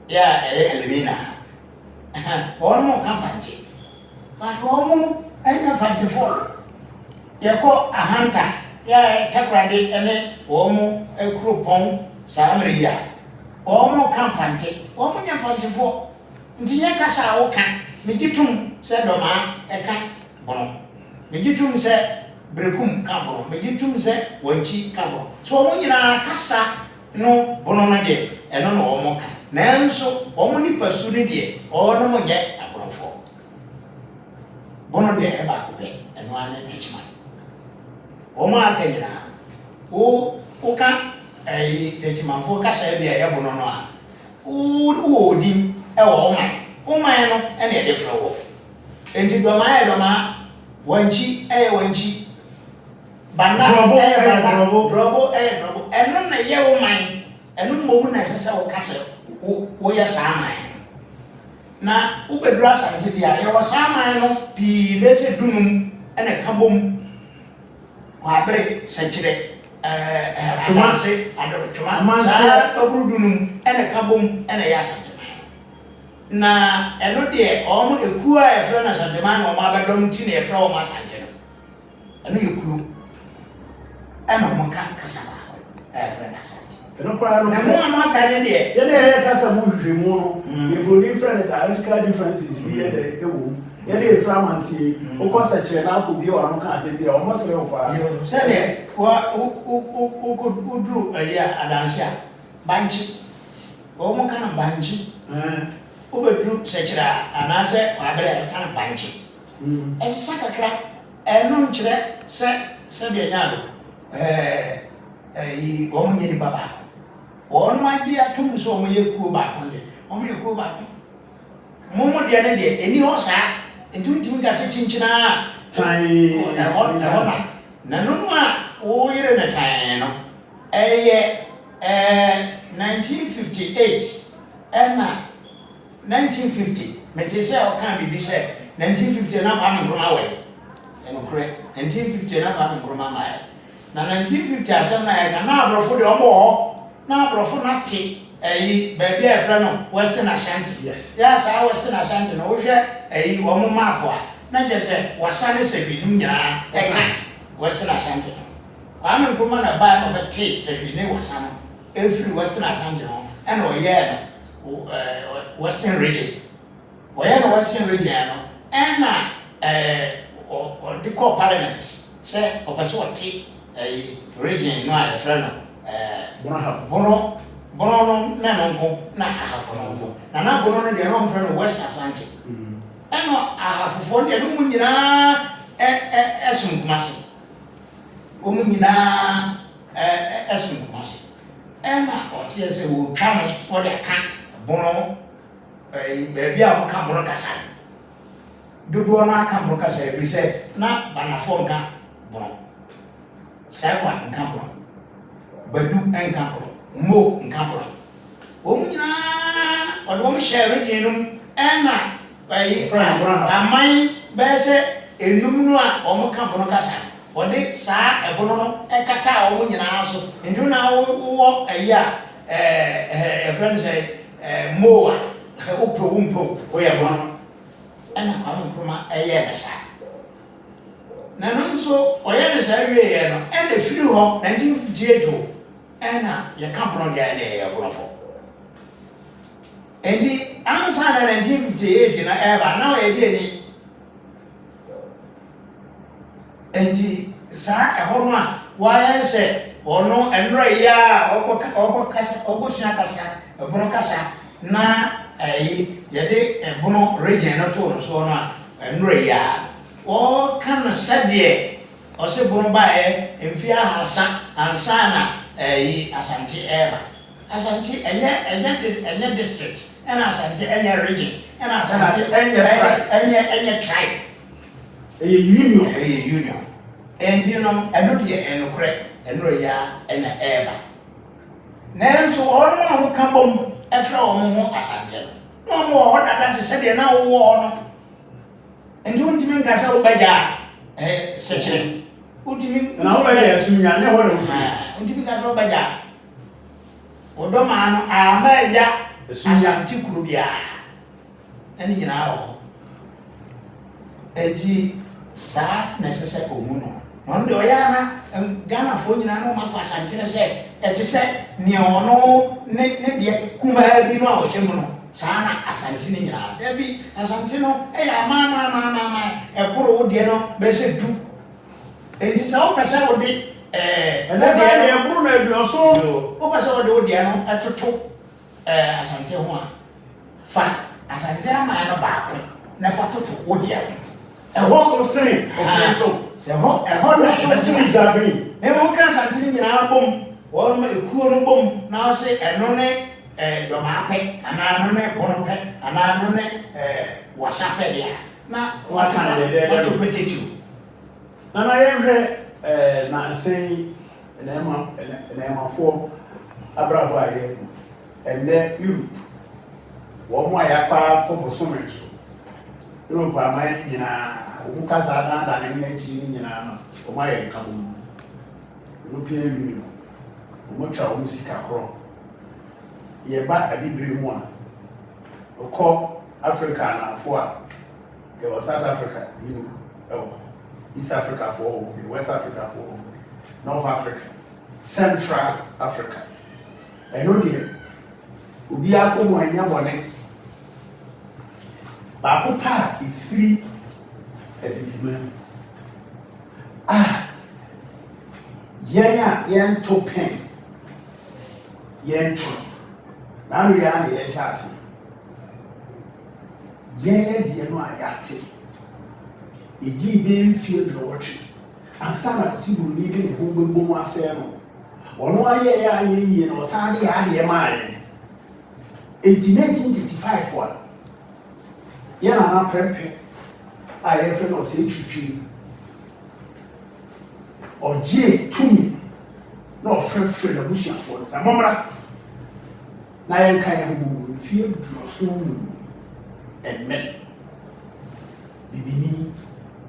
ya elimina wɔn mo ka fante but wɔn mo anya fante for yɛkɔ ahanta ya takrade ene wɔn mo ekropɔn saa ameria wɔn mo ka fante wɔn mo nya fante for nti nyɛ kasa a wo ka megitum sɛ Domaa ɛka bono megitum sɛ brekum ka bono megitum sɛ wanchi ka bono so wɔn nyina kasa no bono no de eno no wɔn mo ka nanso wɔn nipa su ne de ɔno mo nyɛ aborɔfo bono de e ba ko pɛ eno ane teachman wɔn aka nyina wo ka teachman fo kasa bi a yɛ bono no a wo odin e wo ɔman no ene e de frɛ wo enti Domaa Domaa wanchi wanchi banda banda drobo drobo eno na ye ɔman eno mo na sese wo kasa wo ya sama na wo bedura asante dia ye wo sama no pi bese dunum ene kabom kwa bere sekire amanse adotuma sa baburu dunum ene kabom ene ya asante na eno de omo ekuwa e frɛ na asante man o ma bedom ti na e frɛ o ma asante no eno ekuo ena mo ka kasa ba frɛ na asante eno kwa no na mo ama ka ne de ye de kasa mo hwehwe mu no if we different dialectical differences bi ye de ewo ye de fra mansie o ko sa kyerɛ na ko bi o ano ka ase bi o mo sere o kwa sɛ de wa o dru ya adansia banchi o mo kana banchi o bedru sekyira anase kwabere kana banchi esisa kakra eno nkyerɛ sɛ de nyaado yi o mo nyini baba wɔn ma di atum so wɔn yɛ kuo baako de wɔn yɛ kuo baako mo deɛ ne deɛ eni hɔ saa ntuntun kase kyinkyina tan ɛhɔ na no a wo yere ne tan no ɛyɛ 1958 ɛna 1950 mete sɛ ɔka bibi sɛ 1950 na ba me nkroma wɛ ɛno korɛ 1950 na ba me nkroma ma na 1950 asɛm na yɛ ka na aborɔfo de ɔmo wɔ na aborɔfo na te baabi a ɛfrɛ no Western Ashanti yes ya saa Western Ashanti no wohwɛ wɔn map a na kyerɛ sɛ wasane sɛbinum nyinaa ɛka Western Ashanti no Kwame Nkrumah na baa na ɔbɛte sɛbine wasa no ɛfiri Western Ashanti no ɛna ɔyɛɛ no Western region ɔyɛ no Western region no ɛna ɔde kɔɔ parliament sɛ ɔpɛ sɛ ɔte region no a ɛfrɛ no bono no na no nko na ahafo no nko na bono no de no mfrɛ no West Asante ɛno ahafofo de no mu nyinaa ɛsom kumase o mu nyinaa ɛsom kumase ɛna ɔte sɛ wo twa no ɔde aka bono baabi a mo ka bono kasa dodoɔ no aka bono kasa ɛfiri sɛ na banafo nka bono sɛkwa nka bono badu nka bono mo nka bono wɔn nyinaa ɔde wɔn hyɛ region no ɛna aman bɛyɛ sɛ enum no a wɔn ka bono kasa ɔde saa ɛbono no ɛkata wɔn nyinaa so ndu na wɔwɔ ɛyi a ɛfrɛ no sɛ mo a wopro wɔyɛ bono ɛna Kwame Nkrumah ɛyɛ no saa na no nso ɔyɛ no saa wieɛ no ɛna firi hɔ 1958 ɛna yɛka bono deɛ ɛna ɛyɛ bonofo enti ansa na 1958 na ɛba na ɔyɛ deɛ ni enti saa ɛhɔ no a wɔayɛ sɛ ɔno ɛnora yi a ɔkɔsua kasa ɛbono kasa na yɛde ɛbono Rejoin no too no so no a ɛnora yi a ɔka no sɛdeɛ ɔsɛ bono baeɛ mfeɛ ahasa ansa na Asante ɛba Asante ɛnyɛ district ɛna Asante ɛnyɛ region ɛna Asante ɛnyɛ tribe ɛyɛ union enti no ɛno deɛ ɛnokorɛ ɛnora yi a ɛna ɛba nanso ɔno a woka bom ɛfrɛ wɔn ho Asante no na ɔmo wɔ hɔ dada te sɛdeɛ na wowɔ hɔ no enti wontumi nka sɛ wobɛgya sɛkyerɛ wontumi na wobɛyɛ asumnya ne hɔ na wontumi nka sɛ wobɛgya Domaa no ama ɛgya Asante kuro biara ɛne nyinaa wɔ hɔ enti saa na ɛsɛ sɛ ɔmu no ɔno deɛ ɔyɛ ana Ghanafoɔ nyinaa no ɔmafa Asante no sɛ ɛte sɛ nea ɔno ne deɛ kumaa bi no a ɔhyɛ mu no saa na Asante no nyinaa dabi Asante no ɛyɛ amaamaamaama ɛkoro wo deɛ no bɛsɛ du enti sɛ wopɛ sɛ wode ɛdeɛ ɛkoro na aduɔso wopɛ sɛ wode wo deɛ no ɛtoto Asante ho a fa Asante ama no baako na fa toto wo deɛ ho ɛhɔ so sen ɔfiri so sɛ ɛhɔ no so sen zabi na ɛmu ka Asante no nyinaa bom wɔn ekuo no bom na ɔsɛ ɛno ne Domaa pɛ anaa no ne bono pɛ anaa no ne wasa pɛ deɛ na wato petetu na yɛhwɛ nansen nɛɛmafoɔ abrabɔ a yɛ ɛnɛ Europe wɔn a yɛakɔ akɔ bosome so Europe aman nyinaa wɔn kasa adaadaa ne akyi ne nyinaa no wɔn ayɛ nka bom European Union wɔn atwa wɔn sika korɔ yɛba adibere mu a ɔkɔ Africa anaafo a yɛwɔ South Africa ɛwɔ East Africa for West Africa for North Africa Central Africa ɛno deɛ obi akɔ mu anya bɔne baako pa a ɛfiri adibima yɛn a yɛnto pɛn yɛnto na ano yɛ ana yɛhyɛ ase yɛyɛ deɛ no a yɛate ɛgyi bɛyɛ mfie aduɔwɔtwe ansa na kɔsi buroni de ne ho bɛbɔ mu asɛe no ɔno ayɛ yɛ ayɛ yie na ɔsan de yɛ adeɛ maa yɛn enti 1935 a yɛn nana prɛmpɛ a yɛfrɛ no ɔsɛ twitwi ɔgye tumi na ɔfrɛfrɛ n'abusuafoɔ no sɛ mɔmmra na yɛnka yɛn ho mfie aduɔso mu ɛnnɛ bibini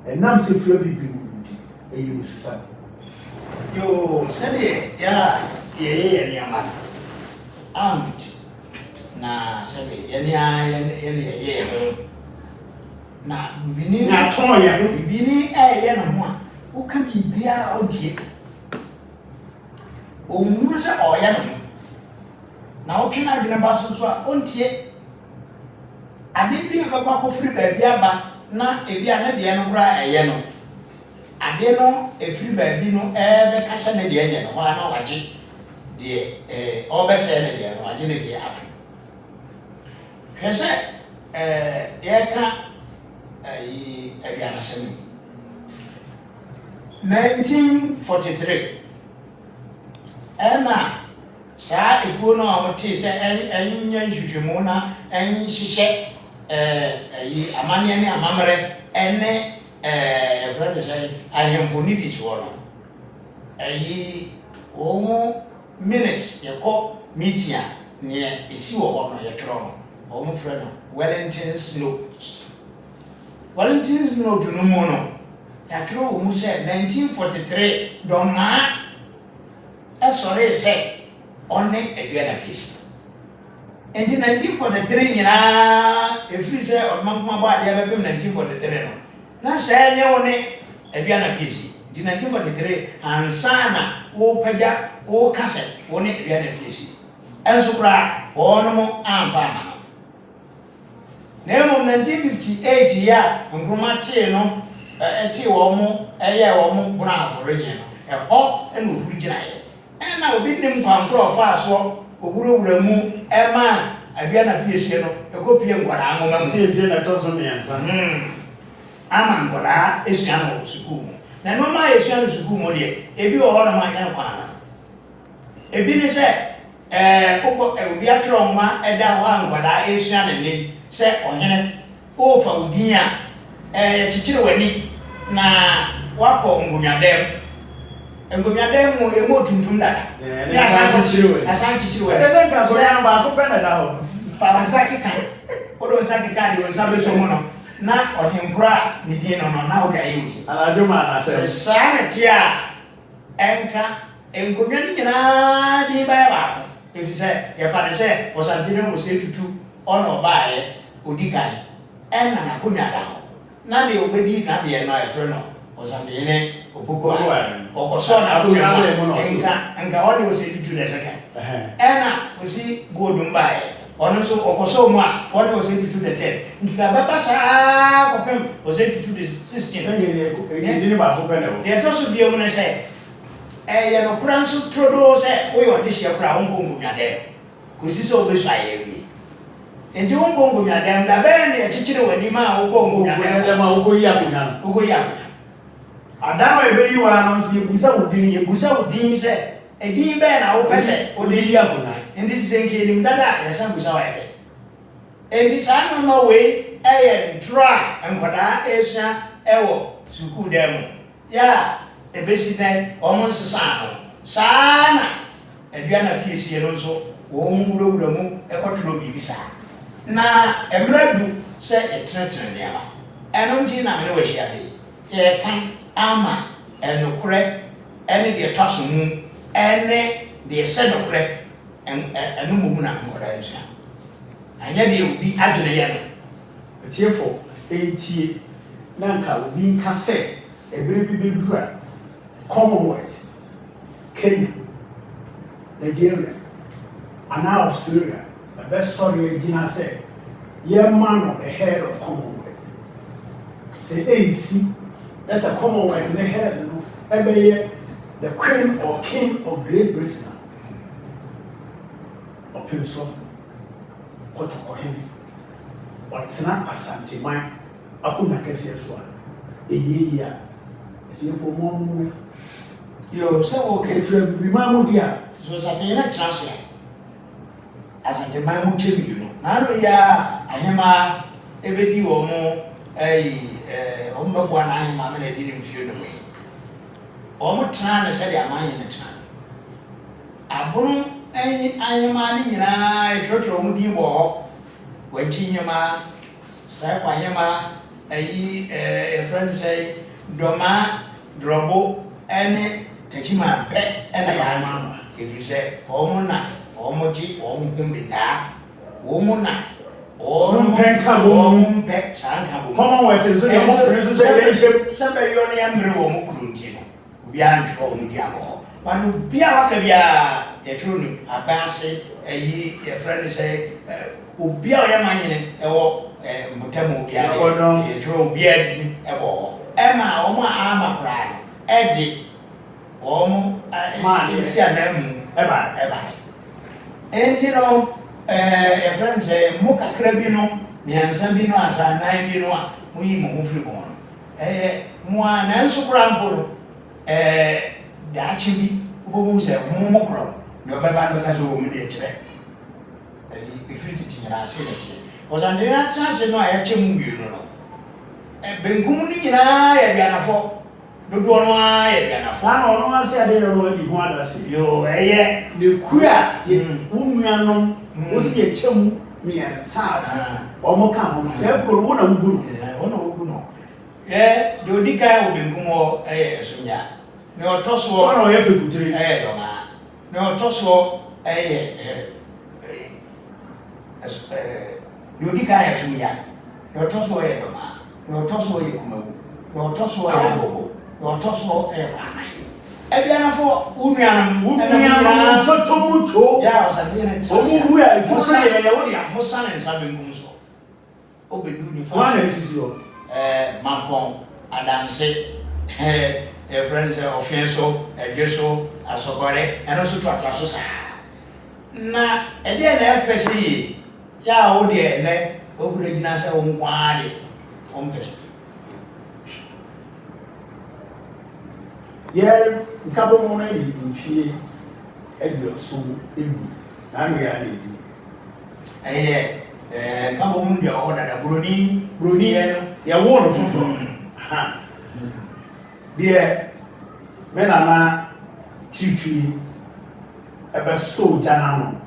ɛnam sɛ fira bibiri mu nti ɛyɛ mususa yo sɛdeɛ yɛyɛ nneɛma no aunt na sɛdeɛ yɛyɛ ho na bibini atɔn yɛn ho bibini ɛyɛ no ho a woka biribiara ɔdie ɔhunu sɛ ɔyɛ no ho na wotwe no adwene ba so a ɔntie ade bi a bɛkɔ akɔfiri baabi aba na ebi a ne deɛ no koraa ɛyɛ no ade no efiri baabi no bɛkasa ne deɛ nyɛ no hɔ a na wagye deɛ ɔbɛsɛɛ ne deɛ no wagye ne deɛ ato hwɛ sɛ yɛka aduanasɛm 1943 ɛna saa ekuo no a wɔte sɛ ɛnyɛ nhwehwɛmu na ɛnhyehyɛ amanneɛ ne amammerɛ ɛne yɛfrɛ no sɛ ahemfo ne di soɔ no wɔn mu minutes yɛkɔ meeting a nea ɛsi wɔ hɔ no yɛtwerɛ no wɔn frɛ no Wellington's note no mu no yɛatwerɛ wɔ mu sɛ 1943 Domaa ɛsɔre sɛ ɔne aduana pesi nti 1943 nyinaa ɛfiri sɛ ɔdemankoma bɔ adeɛ bɛbɛm 1943 no na saa nyɛ wo ne aduana pesi nti di 1943 ansana wo pagya wo kase wo ne bia na piesi enso kura wono mo amfa ma no na mo 1958 ya nkroma te no eti wo mo eye wo mo bra for region no ho ena ohuru gina ye ena obi nim kwankro fa so oguro wura mu ema abia na piesi no ekopie ngwara anwoma mu piesi na tozo miansa ama ngwara esua no sukuu mu na no ma esua no sukuu mu de ebi wo ho na ma nya kwa ebi ni se obi atro ma eda ho ngwara esua ne ni se ohene o fa udin a chichire wani na wako ngumyadem mu emo tuntum dada ya Asante chichire wani eza nka ko ya ba ko pena da ho fa nsaki kan odo nsaki kan di onsabe so mu no na ohimpura ni din no na o ga yuti ala Domaa na se sanity a enka engomya ni nyina di ba ba ko efise ye fa de se Asante no se tutu ono baaye odikan enna na kunya da ho na de obedi na de no efre no Asante ne opuko okoso na kunya enka oni o se tutu de seka enna o si godum baaye ono so okoso mu a oni o se tutu de 10 ndika baba sa kopem o se tutu de 16 ni ba ko pena wo de to so bi mu ne se ye no kura nso trodo se o yo de hye kura onko ngumya de ko si so be so ayewi enti onko ngumya de nda be ne chichire wani ma onko ngumya de ma onko yi akunya onko ya adama ebe yi wa no so ye busa udin se edin be na wo pese o de yi akunya enti senke ni mdada ya san busa wa ede enti sa no we ntra enkwada esha ewo suku dem ya ebesiden omon sesa no sana edua na piesi no so wo mu wura mu ekotoro bibisa na emradu se etretre ne aba eno nti na me we hia de ye kan ama enokure ene de toso mu ene de se nokure eno mu na ngoda nsia anya de obi adwene ye no etiefo entie na nka obi nka se ebere bi bedura Commonwealth, Kenya, Nigeria, and now Australia, the best story Gina said, yeah man of the head of Commonwealth. Say AC, that's a Commonwealth in the head, you know, every year, the Queen or King of Great Britain, or Pinso, or Tokohen, or Tina Asante, my Akuna Kessiaswa, a year, for more. Yo se o ke If we mamu dia so sa te na translate Asante man mu chebi no na no ya ahema ebedi wo mo o mo bwa na ahema me na di mfio no me o mo tana na se dia man ye tana abunu ahema ni nyina etrotro mu di bo wanchi nyema sa kwa ahema e friend say Domaa drobo ene techima pe ena ya mama if you say omuna omoji omumina omuna penka bo pe sanka bo Commonwealth so your mo prince say sembe yo ne amre wo mo kurunti no obi antro o mu dia bo ba no bia waka bia ye trunu abase ye friend say obi a ye manyene ewo mutamu bia ye tro bia di ebo ema omo ama kura edi omo isi anamu eba enti no your friend say mo kakra bi no miansa bi no asa nan bi no a mo yi mo firi mo no mo ana nso kura mpo no da chi bi obo se mo kura no beba no ka so mo de kire ifiri titi nyara ase de tie Asante na transe no aya chemu mienu no benkum ni nyina ya bianafo dodo no ya bianafo na no ase ade no di ho adase yo eye ne kura ye unuanom wo se ye chemu miensa o mo ka ho se ko wo na wuguru ono wugu no de odika wo benkum o sunya ne otoso o no ye fekutiri Domaa ne otoso de odika ya sunya ne otoso Domaa no toso ye kumawu no toso ya bobo your tosso a pine. Ebiana for Unian, Chocho, yeah, I was again, for son and Sabin Gumso. Obi one is your Mampon, a dance, a friend, a offenso, a gesso, a socore, and also to a trassos. Na, a dear FSE, ya, oh dear, ne, over the Gnasa on Quadi, Ompe. Yeah, couple more in fear, and your soul in. I'm really. Come on, your order, a Bruni, you're wonderful. Dear, when I'm a chichi, a so janamo,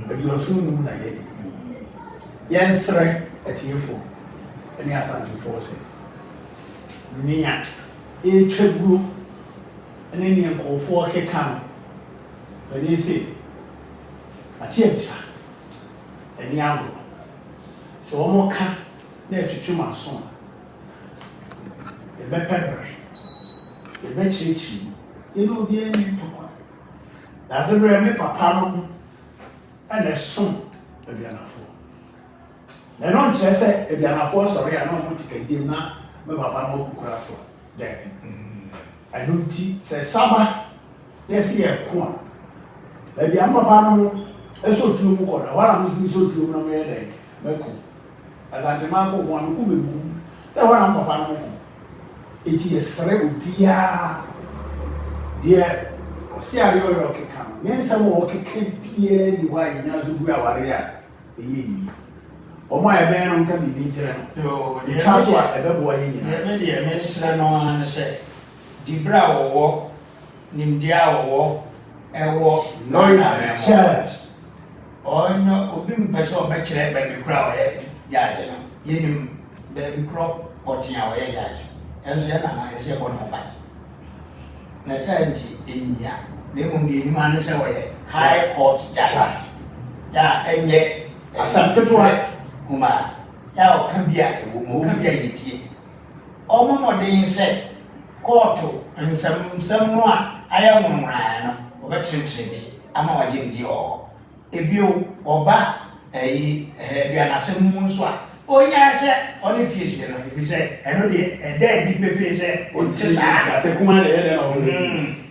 but you're soon like it. Yes, sir, at you for any Asante force. Near a tribute, and then you call for a camp. When you say, a chips, and yam. So, one more can near to my son. A pepper, a betchy, you know, the end to one. That's a very papa and a son of the other four. They don't just say if they are for sorry, I don't want to get them now, but papa will crash for there. I don't say Saba, let's see a corn. Let the papa so true, what I'm so true, no way, Meko. As I demand one who will move, so what I'm papa. It is a dear, dear, see how you're okay. Come, then some walking can't be any way in a warrior. Or my man can be neater. No, the chance what a boy in the Miss Ranon said, Debra walk, Nimdia walk, and walk, no, church. Or no, being person better by the crowd, Judge, you baby crop, potting our judge. And then I say, Nassanti in ya, the man is away, High Court Judge. Ya, and yet, Asante Kuma, now come here, a woman come here, it. All more than said, Courto, and some more, I am one man, or better to I'm our Jim Dio. If you or ba, a Biana Moonswa. Oh, yes, only piece, you know, if you say, I know the dead deep face, on Tessa, I take one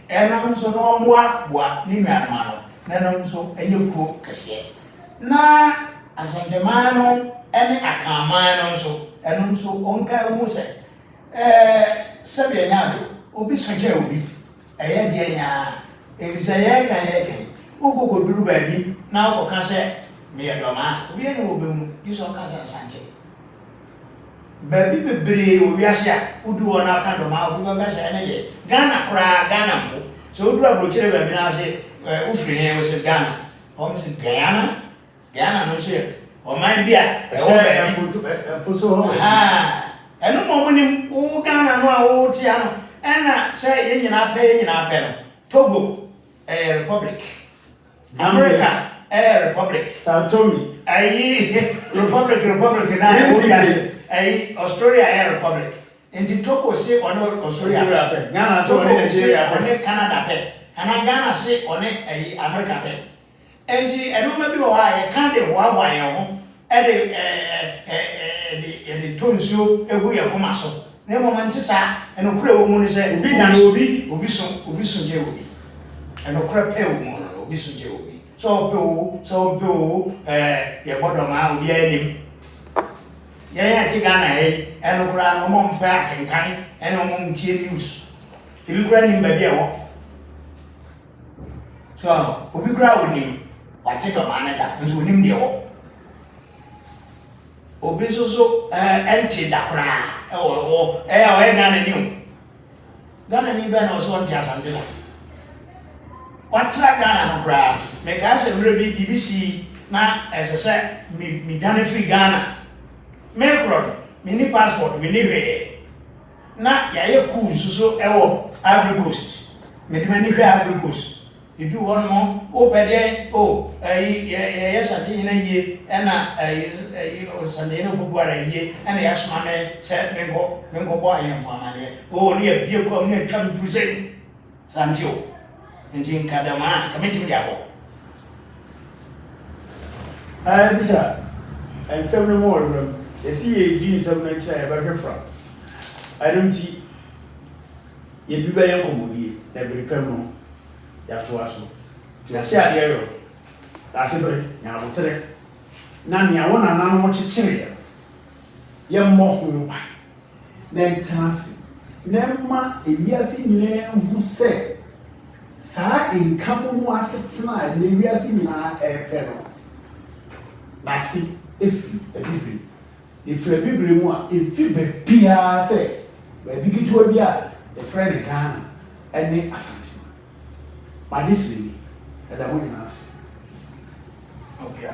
and I'm so no what, Nimano, then I'm so, and you cook, Cassia. Na, Asante Mano, and a Carman also, and also Onka Musa. Sabianado, Obi Sacha will be a year, if it's a year, who go do baby, now can say, me a Domaa, we know you saw Asante. Baby, we are here, who do on our kind of mouth, we are saying, Ghana, cry, Ghana. So, do I go to the baby and say, Ufri was a Ghana, almost Guyana, Ghana, no ship, or my beer, and no more winning, oh, Ghana, no, Tiano, and say, in our pay in our pen, Togo, a republic, America, a republic, Sao Tome, a republic, and Australia Air Republic. And the Togo say on Australia, Ghana say on Canada, and Ghana say on America. And I don't remember why I can't do why at the Tonsu, a way of Comaso. No moment to say, and a crow woman said, Obi so Joby, and a crap woman, Obi so Joby. So, your bottom out, the enemy. Yeah, Tigana, and a crown among back and kind, and among news. If you grant him by the so, we ground him, I take a man and so him the all. Obiso empty that cry, or Ghana knew. Ghana knew Ben was one Asante. What's that Ghana cry? Make us a really BBC, now as I said, me done free Ghana. Macron, mini passport, mini way. Na ya cool so Ivory Coast. Me demand Ivory Coast. edu hɔ no wopɛ deɛ o yɛyɛ sade na yie ɛna sade na gugu ara yie ɛna yɛasoma me sɛ menkɔbɔ ayɛmfo amaneɛ o ne yɛbie kɔ ne yɛtwa me puru sɛ sante o nti nka Domaa ka metumi de akɔ teacher nsɛm no mu ɔwerɛm yɛsi yɛdi nsɛm no akyi a yɛbɛhwɛ fra ɛno nti yɛbi bɛyɛ nkɔmmɔdie na berepɛm no yɛatoa so yɛhyɛ adeɛ yɔ daase bere nyaabotere na nea wo nananom kyekyereɛ yɛmmɔ ho mpa na ntena ase na mma ewiase nyinaa hu sɛ saa nka mu asetena a na ewiase nyinaa ɛrepɛ no n'ase efiri abibire efiri abibire mu a efi baabiara sɛ baabi ketewa bi a yɛfrɛ no Ghana ɛne Asante ma de siri ɛda mo nyinaa ase. Okay.